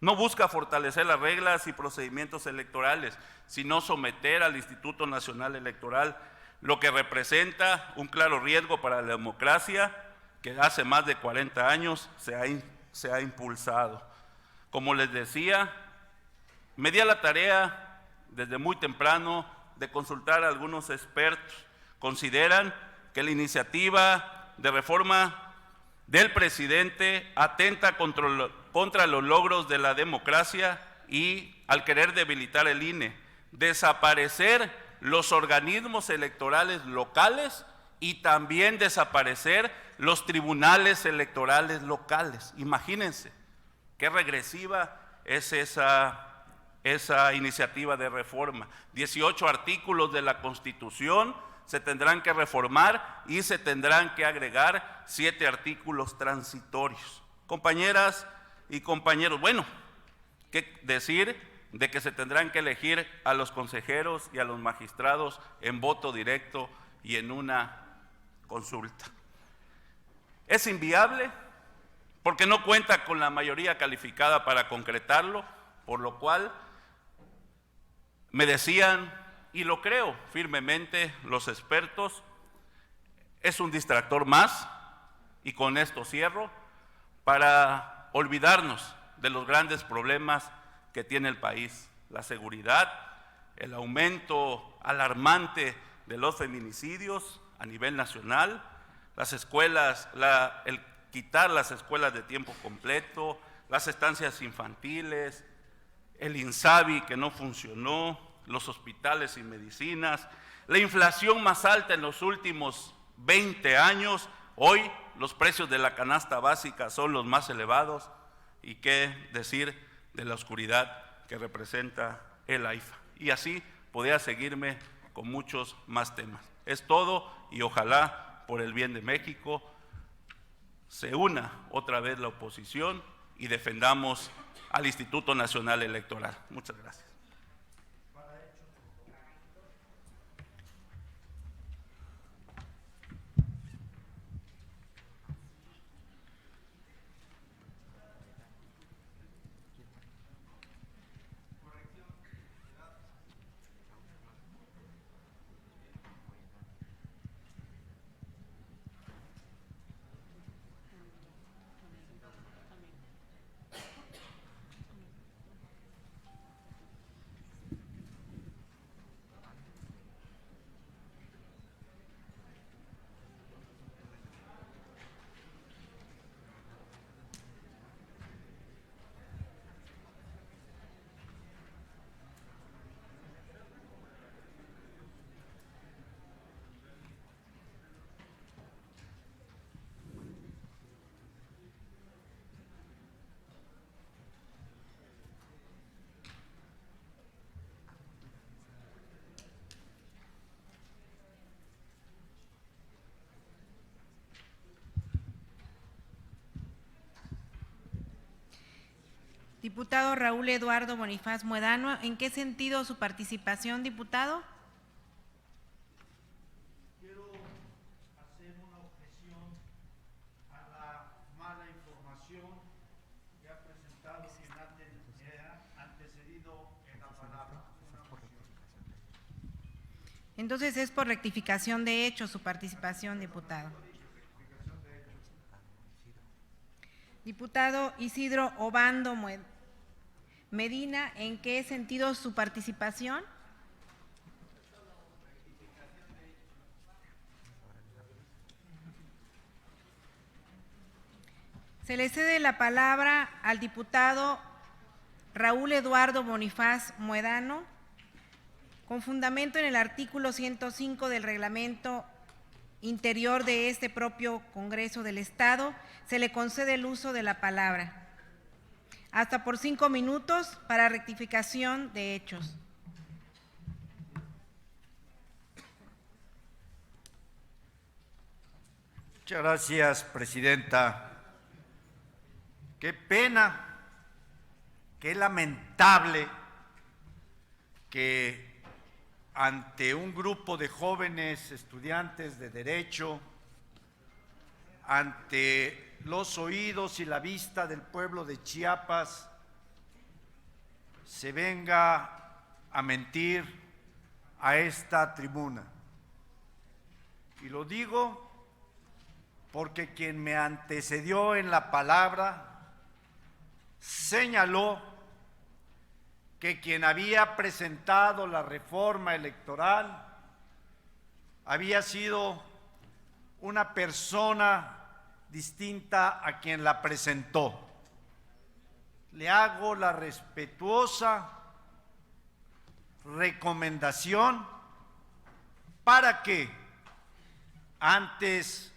no busca fortalecer las reglas y procedimientos electorales, sino someter al Instituto Nacional Electoral, lo que representa un claro riesgo para la democracia que hace más de 40 años se ha impulsado. Como les decía, me di a la tarea desde muy temprano de consultar a algunos expertos. Consideran que la iniciativa de reforma del presidente atenta contra los logros de la democracia y al querer debilitar el INE, desaparecer los organismos electorales locales y también desaparecer los tribunales electorales locales. Imagínense qué regresiva es esa iniciativa de reforma. 18 artículos de la Constitución se tendrán que reformar y se tendrán que agregar 7 artículos transitorios. Compañeras y compañeros, bueno, ¿qué decir de que se tendrán que elegir a los consejeros y a los magistrados en voto directo y en una consulta? Es inviable porque no cuenta con la mayoría calificada para concretarlo, por lo cual me decían, y lo creo firmemente los expertos, es un distractor más, y con esto cierro, para olvidarnos de los grandes problemas que tiene el país: la seguridad, el aumento alarmante de los feminicidios a nivel nacional, las escuelas, el quitar las escuelas de tiempo completo, las estancias infantiles, el INSABI que no funcionó, los hospitales y medicinas, la inflación más alta en los últimos 20 años. Hoy los precios de la canasta básica son los más elevados, y qué decir de la oscuridad que representa el AIFA. Y así podría seguirme con muchos más temas. Es todo, y ojalá por el bien de México se una otra vez la oposición y defendamos al Instituto Nacional Electoral. Muchas gracias. Diputado Raúl Eduardo Bonifaz Muedano, ¿en qué sentido su participación, diputado? Quiero hacer una objeción a la mala información que ha presentado quien ha Entonces es por rectificación de hechos su participación, diputado. Diputado Isidro Obando Medina, ¿en qué sentido su participación? Se le cede la palabra al diputado Raúl Eduardo Bonifaz Muedano, con fundamento en el artículo 105 del reglamento interior de este propio Congreso del Estado, se le concede el uso de la palabra. Hasta por 5 minutos para rectificación de hechos. Muchas gracias, presidenta. Qué pena, qué lamentable que ante un grupo de jóvenes estudiantes de Derecho, ante los oídos y la vista del pueblo de Chiapas, se venga a mentir a esta tribuna. Y lo digo porque quien me antecedió en la palabra señaló que quien había presentado la reforma electoral había sido una persona distinta a quien la presentó. Le hago la respetuosa recomendación para que antes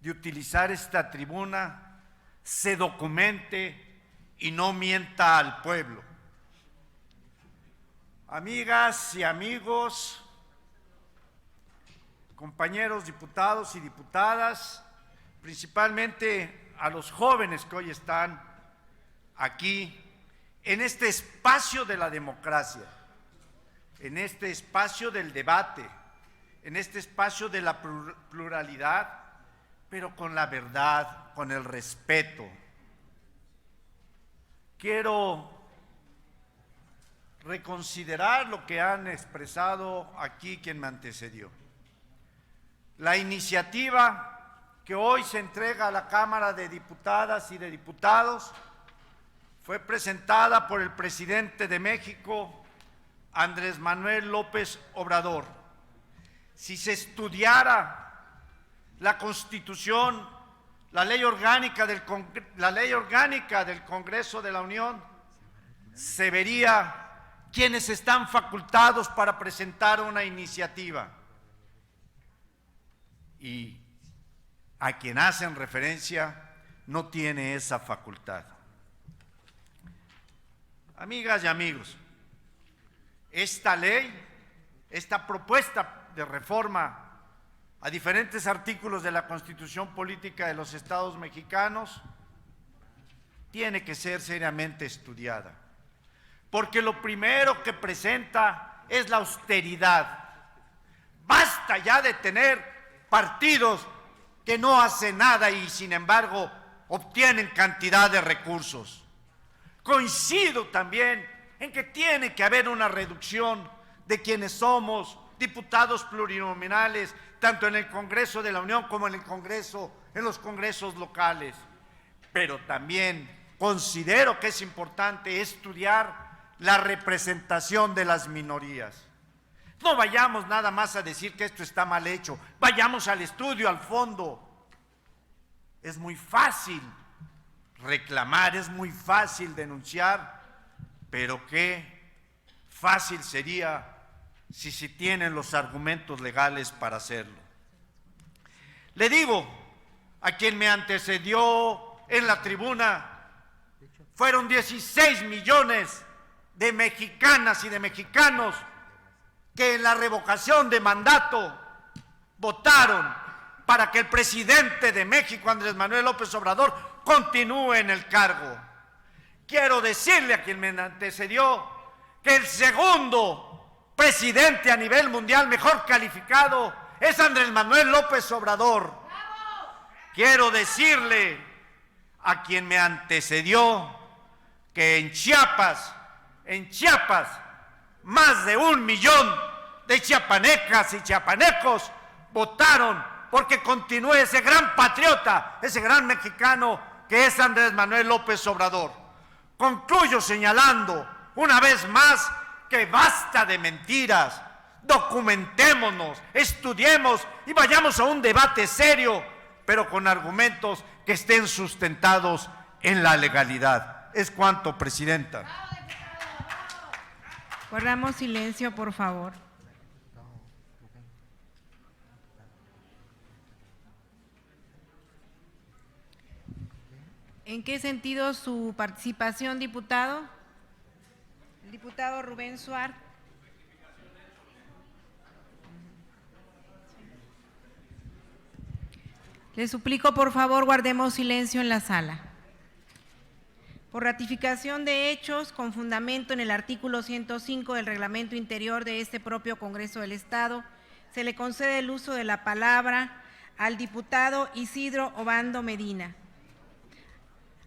de utilizar esta tribuna se documente y no mienta al pueblo. Amigas y amigos, compañeros diputados y diputadas, principalmente a los jóvenes que hoy están aquí, en este espacio de la democracia, en este espacio del debate, en este espacio de la pluralidad, pero con la verdad, con el respeto. Quiero reconsiderar lo que han expresado aquí quien me antecedió. La iniciativa que hoy se entrega a la Cámara de Diputadas y de Diputados fue presentada por el presidente de México, Andrés Manuel López Obrador. Si se estudiara la Constitución, la ley orgánica del Congreso de la Unión, se vería quiénes están facultados para presentar una iniciativa. Y a quien hacen referencia no tiene esa facultad. Amigas y amigos, esta ley, esta propuesta de reforma a diferentes artículos de la Constitución Política de los Estados Mexicanos tiene que ser seriamente estudiada, porque lo primero que presenta es la austeridad. Basta ya de tener partidos que no hacen nada y sin embargo obtienen cantidad de recursos. Coincido también en que tiene que haber una reducción de quienes somos diputados plurinominales, tanto en el Congreso de la Unión como en los congresos locales. Pero también considero que es importante estudiar la representación de las minorías. No vayamos nada más a decir que esto está mal hecho, vayamos al estudio, al fondo. Es muy fácil reclamar, es muy fácil denunciar, pero qué fácil sería si se tienen los argumentos legales para hacerlo. Le digo a quien me antecedió en la tribuna, fueron 16 millones de mexicanas y de mexicanos que en la revocación de mandato votaron para que el presidente de México, Andrés Manuel López Obrador, continúe en el cargo. Quiero decirle a quien me antecedió que el segundo presidente a nivel mundial mejor calificado es Andrés Manuel López Obrador. Quiero decirle a quien me antecedió que en Chiapas, más de 1 millón de chiapanecas y chiapanecos votaron porque continúe ese gran patriota, ese gran mexicano que es Andrés Manuel López Obrador. Concluyo señalando una vez más que basta de mentiras. Documentémonos, estudiemos y vayamos a un debate serio, pero con argumentos que estén sustentados en la legalidad. Es cuanto, Presidenta. Guardamos silencio, por favor. ¿En qué sentido su participación, diputado? El diputado Rubén Suárez. Le suplico, por favor, guardemos silencio en la sala. Por ratificación de hechos, con fundamento en el artículo 105 del Reglamento Interior de este propio Congreso del Estado, se le concede el uso de la palabra al diputado Isidro Obando Medina,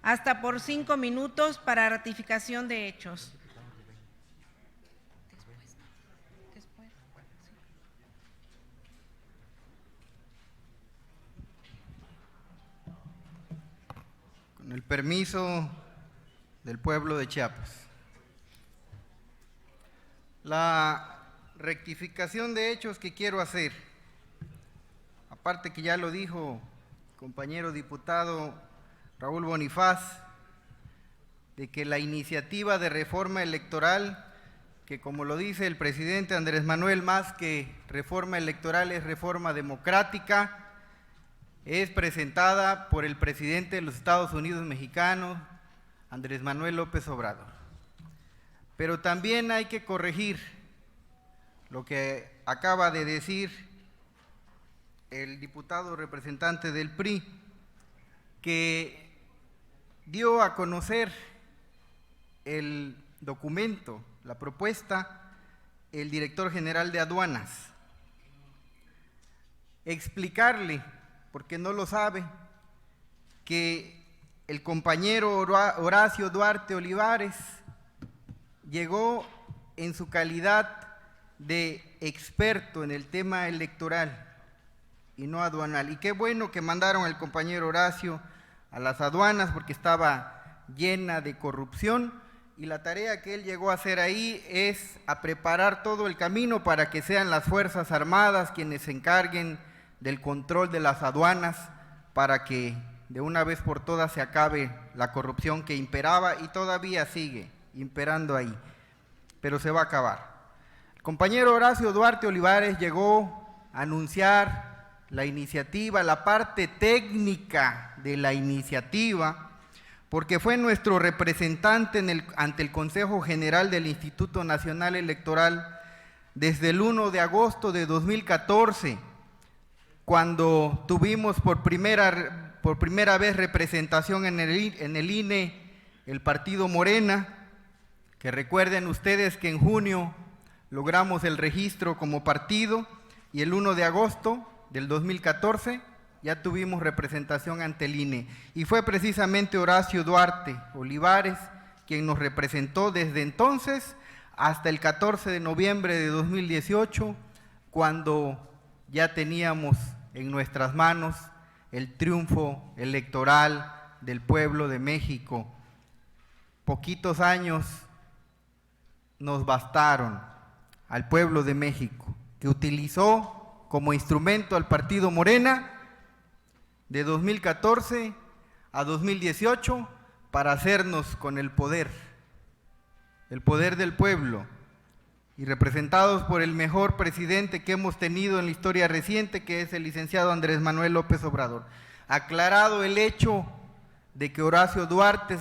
hasta por 5 minutos para ratificación de hechos. Con el permiso del pueblo de Chiapas. La rectificación de hechos que quiero hacer, aparte que ya lo dijo el compañero diputado Raúl Bonifaz, de que la iniciativa de reforma electoral, que como lo dice el presidente Andrés Manuel, más que reforma electoral es reforma democrática, es presentada por el presidente de los Estados Unidos mexicanos, Andrés Manuel López Obrador. Pero también hay que corregir lo que acaba de decir el diputado representante del PRI, que dio a conocer el documento, la propuesta, el director general de aduanas. Explicarle, porque no lo sabe, que el compañero Horacio Duarte Olivares llegó en su calidad de experto en el tema electoral y no aduanal. Y qué bueno que mandaron al compañero Horacio a las aduanas porque estaba llena de corrupción, y la tarea que él llegó a hacer ahí es a preparar todo el camino para que sean las Fuerzas Armadas quienes se encarguen del control de las aduanas, para que de una vez por todas se acabe la corrupción que imperaba y todavía sigue imperando ahí, pero se va a acabar. El compañero Horacio Duarte Olivares llegó a anunciar la iniciativa, la parte técnica de la iniciativa, porque fue nuestro representante ante el Consejo General del Instituto Nacional Electoral desde el 1 de agosto de 2014, cuando tuvimos por primera vez representación en el INE, el partido Morena, que recuerden ustedes que en junio logramos el registro como partido, y el 1 de agosto del 2014 ya tuvimos representación ante el INE, y fue precisamente Horacio Duarte Olivares quien nos representó desde entonces hasta el 14 de noviembre de 2018, cuando ya teníamos en nuestras manos el triunfo electoral del pueblo de México. Poquitos años nos bastaron al pueblo de México, que utilizó como instrumento al partido Morena de 2014 a 2018 para hacernos con el poder del pueblo, y representados por el mejor presidente que hemos tenido en la historia reciente, que es el licenciado Andrés Manuel López Obrador. Aclarado el hecho de que Horacio Duarte,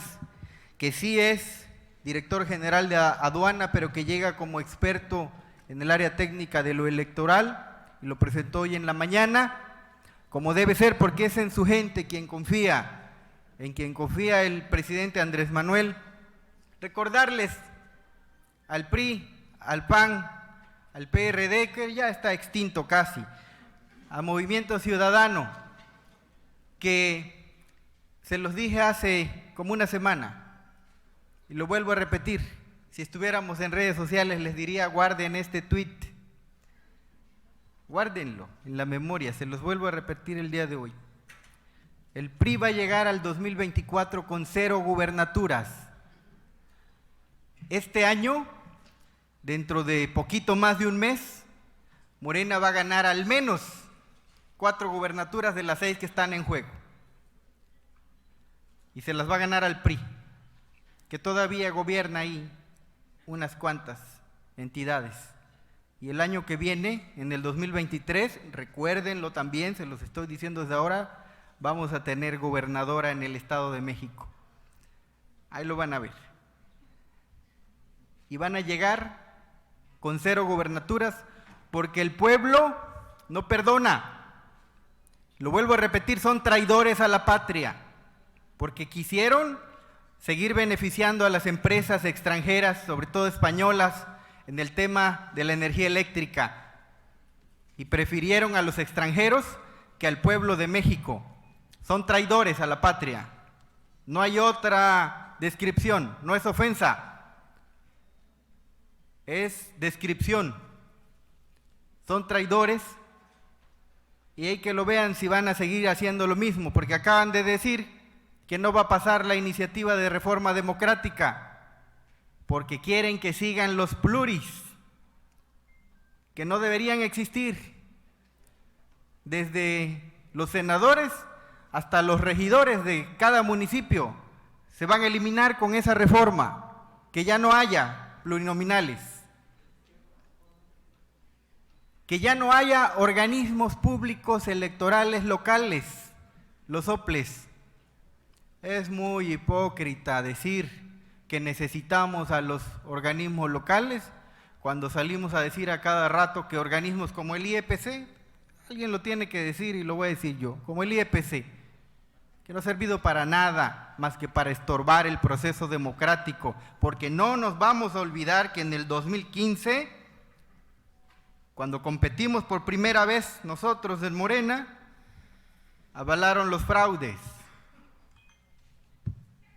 que sí es director general de aduana, pero que llega como experto en el área técnica de lo electoral, y lo presentó hoy en la mañana, como debe ser, porque es en su gente en quien confía el presidente Andrés Manuel. Recordarles al PRI, al PAN, al PRD, que ya está extinto casi, a Movimiento Ciudadano, que se los dije hace como una semana, y lo vuelvo a repetir. Si estuviéramos en redes sociales les diría: guarden este tuit. guárdenlo en la memoria, se los vuelvo a repetir el día de hoy. El PRI va a llegar al 2024 con 0 gubernaturas. Este año, dentro de poquito más de un mes, Morena va a ganar al menos 4 gubernaturas de las 6 que están en juego. Y se las va a ganar al PRI, que todavía gobierna ahí unas cuantas entidades. Y el año que viene, en el 2023, recuérdenlo también, se los estoy diciendo desde ahora, vamos a tener gobernadora en el Estado de México. Ahí lo van a ver. Y van a llegar con 0 gubernaturas porque el pueblo no perdona. Lo vuelvo a repetir, son traidores a la patria, porque quisieron seguir beneficiando a las empresas extranjeras, sobre todo españolas, en el tema de la energía eléctrica, y prefirieron a los extranjeros que al pueblo de México. Son traidores a la patria. No hay otra descripción, no es ofensa, es descripción. Son traidores y hay que lo vean si van a seguir haciendo lo mismo, porque acaban de decir que no va a pasar la iniciativa de reforma democrática, porque quieren que sigan los pluris, que no deberían existir, desde los senadores hasta los regidores de cada municipio se van a eliminar con esa reforma, que ya no haya plurinominales, que ya no haya organismos públicos electorales locales, los OPLES. Es muy hipócrita decir que necesitamos a los organismos locales cuando salimos a decir a cada rato que organismos como el IEPC, alguien lo tiene que decir y lo voy a decir yo, como el IEPC, que no ha servido para nada más que para estorbar el proceso democrático, porque no nos vamos a olvidar que en el 2015, cuando competimos por primera vez nosotros en Morena, avalaron los fraudes.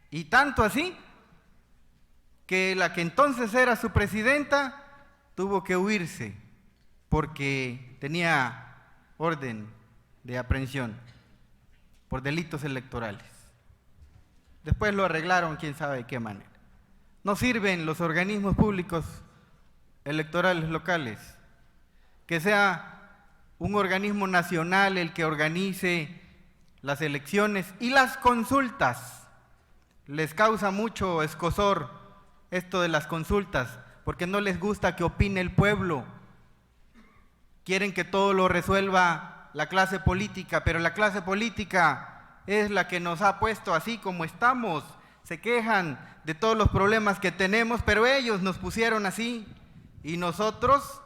Y tanto así que la que entonces era su presidenta tuvo que huirse porque tenía orden de aprehensión por delitos electorales. Después lo arreglaron quién sabe de qué manera. No sirven los organismos públicos electorales locales. Que sea un organismo nacional el que organice las elecciones y las consultas. Les causa mucho escozor esto de las consultas, porque no les gusta que opine el pueblo. Quieren que todo lo resuelva la clase política, pero la clase política es la que nos ha puesto así como estamos. Se quejan de todos los problemas que tenemos, pero ellos nos pusieron así. Y nosotros,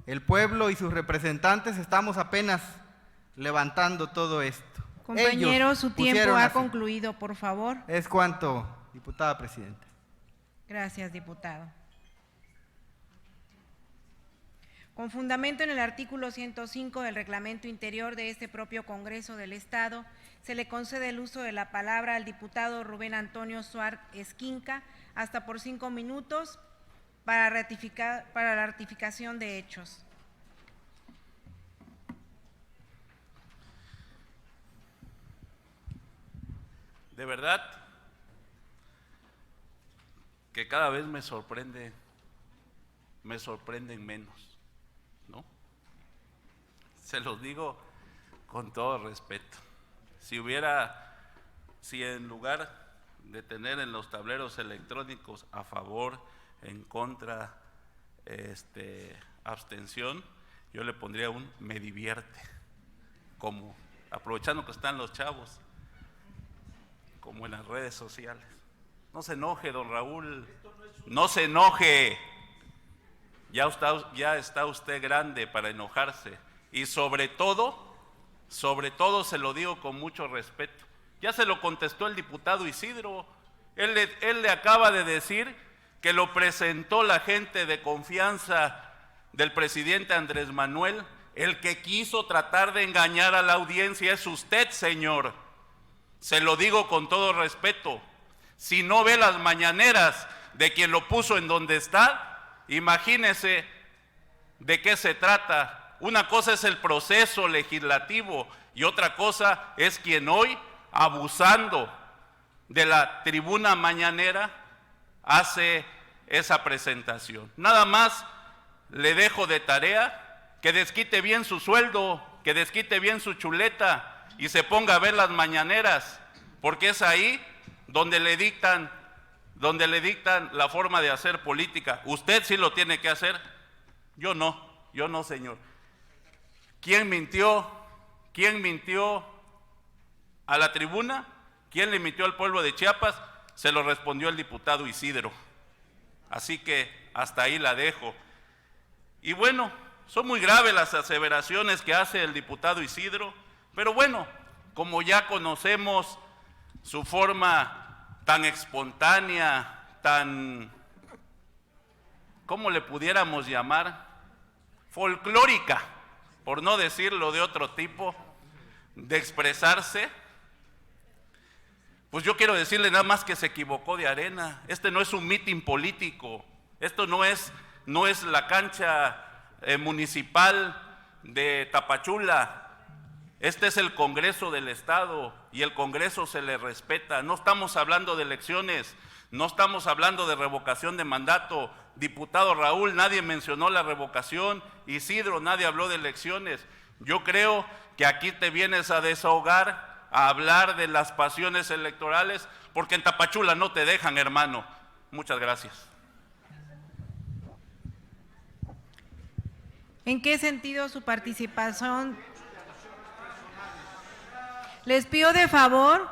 el pueblo y sus representantes, estamos apenas levantando todo esto. Compañero, Ellos su tiempo pusieron ha así. concluido, por favor. Es cuanto, diputada presidenta. Gracias, diputado. Con fundamento en el artículo 105 del Reglamento Interior de este propio Congreso del Estado, se le concede el uso de la palabra al diputado Rubén Antonio Suárez Esquinca hasta por 5 minutos para la ratificación de hechos. De verdad que cada vez me sorprenden menos, ¿no? Se los digo con todo respeto. Si en lugar de tener en los tableros electrónicos a favor, en contra, abstención, yo le pondría un me divierte, como aprovechando que están los chavos, como en las redes sociales. No se enoje, don Raúl, no se enoje. Ya está usted grande para enojarse. Y sobre todo se lo digo con mucho respeto. Ya se lo contestó el diputado Isidro. Él le acaba de decir que lo presentó la gente de confianza del presidente Andrés Manuel. El que quiso tratar de engañar a la audiencia es usted, señor. Se lo digo con todo respeto. Si no ve las mañaneras de quien lo puso en donde está, imagínese de qué se trata Una cosa es el proceso legislativo y otra cosa es quien hoy, abusando de la tribuna mañanera, hace esa presentación. Nada más le dejo de tarea que desquite bien su sueldo, que desquite bien su chuleta y se ponga a ver las mañaneras, porque es ahí donde le dictan la forma de hacer política. Usted sí lo tiene que hacer, yo no, señor. ¿Quién mintió? ¿Quién mintió a la tribuna? ¿Quién le mintió al pueblo de Chiapas? Se lo respondió el diputado Isidro. Así que hasta ahí la dejo. Y bueno, son muy graves las aseveraciones que hace el diputado Isidro, pero bueno, como ya conocemos su forma tan espontánea, tan, ¿cómo le pudiéramos llamar? Folclórica, por no decirlo de otro tipo, de expresarse, pues yo quiero decirle nada más que se equivocó de arena. Este no es un mitin político, esto no es la cancha municipal de Tapachula. Este es el Congreso del Estado y el Congreso se le respeta. No estamos hablando de elecciones, no estamos hablando de revocación de mandato. Diputado Raúl, nadie mencionó la revocación. Isidro, nadie habló de elecciones. Yo creo que aquí te vienes a desahogar, a hablar de las pasiones electorales, porque en Tapachula no te dejan, hermano. Muchas gracias. ¿En qué sentido su participación? Les pido de favor,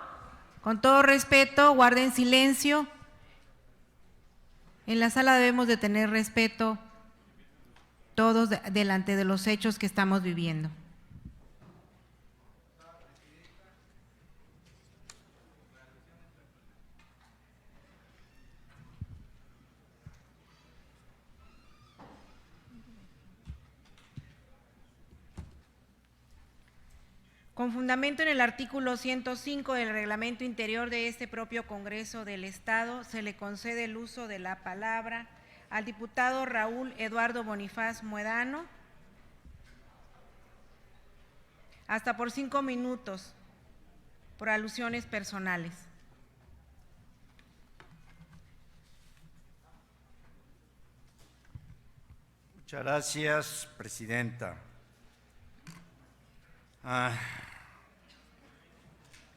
con todo respeto, guarden silencio. En la sala debemos de tener respeto todos delante de los hechos que estamos viviendo. Con fundamento en el artículo 105 del reglamento interior de este propio Congreso del Estado, se le concede el uso de la palabra al diputado Raúl Eduardo Bonifaz Muedano, hasta por 5 minutos, por alusiones personales. Muchas gracias, presidenta.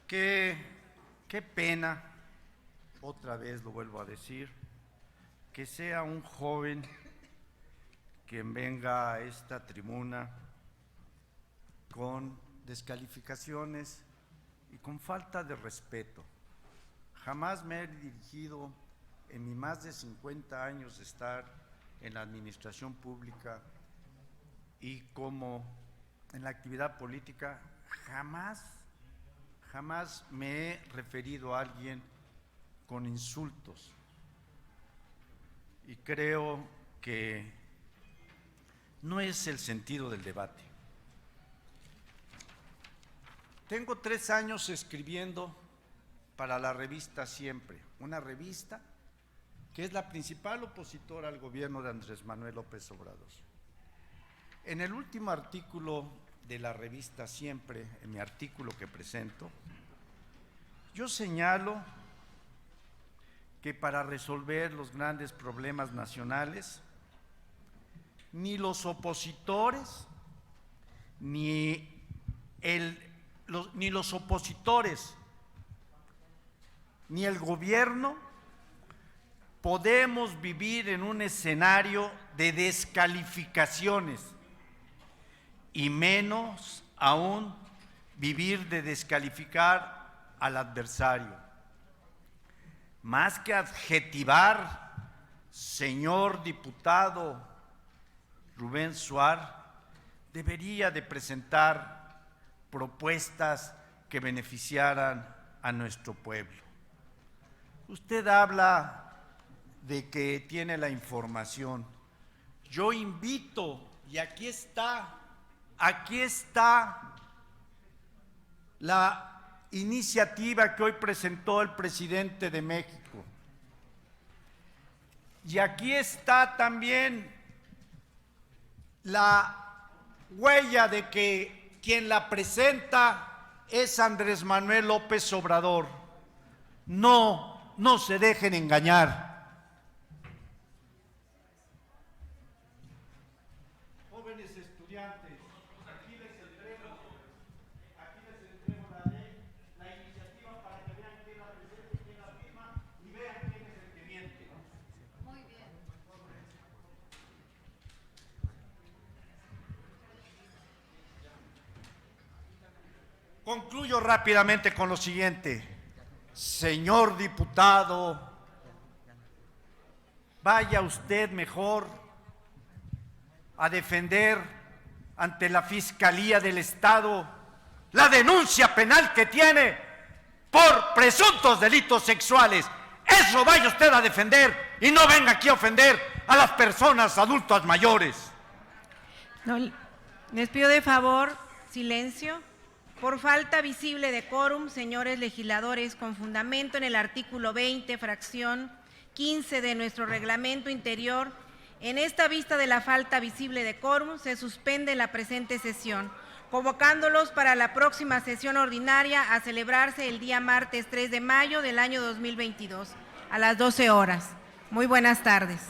Qué pena, otra vez lo vuelvo a decir, que sea un joven quien venga a esta tribuna con descalificaciones y con falta de respeto. Jamás me he dirigido, en mis más de 50 años de estar en la administración pública y como en la actividad política, jamás me he referido a alguien con insultos. Y creo que no es el sentido del debate. Tengo 3 años escribiendo para la revista Siempre, una revista que es la principal opositora al gobierno de Andrés Manuel López Obrador. En el último artículo de la revista Siempre, en mi artículo que presento, yo señalo que para resolver los grandes problemas nacionales, ni los opositores, ni el gobierno podemos vivir en un escenario de descalificaciones y menos aún vivir de descalificar al adversario. Más que adjetivar, señor diputado Rubén Suar, debería de presentar propuestas que beneficiaran a nuestro pueblo. Usted habla de que tiene la información. Yo invito, y aquí está la iniciativa que hoy presentó el presidente de México. Y aquí está también la huella de que quien la presenta es Andrés Manuel López Obrador. No se dejen engañar. Jóvenes estudiantes, aquí les entrego la ley, la iniciativa para que vean quién la presenta y quién la firma y vean quién es el que miente. Muy bien. Concluyo rápidamente con lo siguiente. Señor diputado, vaya usted mejor a defender ante la Fiscalía del Estado la denuncia penal que tiene por presuntos delitos sexuales. Eso vaya usted a defender y no venga aquí a ofender a las personas adultas mayores. No, les pido de favor silencio. Por falta visible de quórum, señores legisladores, con fundamento en el artículo 20, fracción 15 de nuestro reglamento interior, en esta vista de la falta visible de quórum, se suspende la presente sesión, convocándolos para la próxima sesión ordinaria a celebrarse el día martes 3 de mayo del año 2022, a las 12 horas. Muy buenas tardes.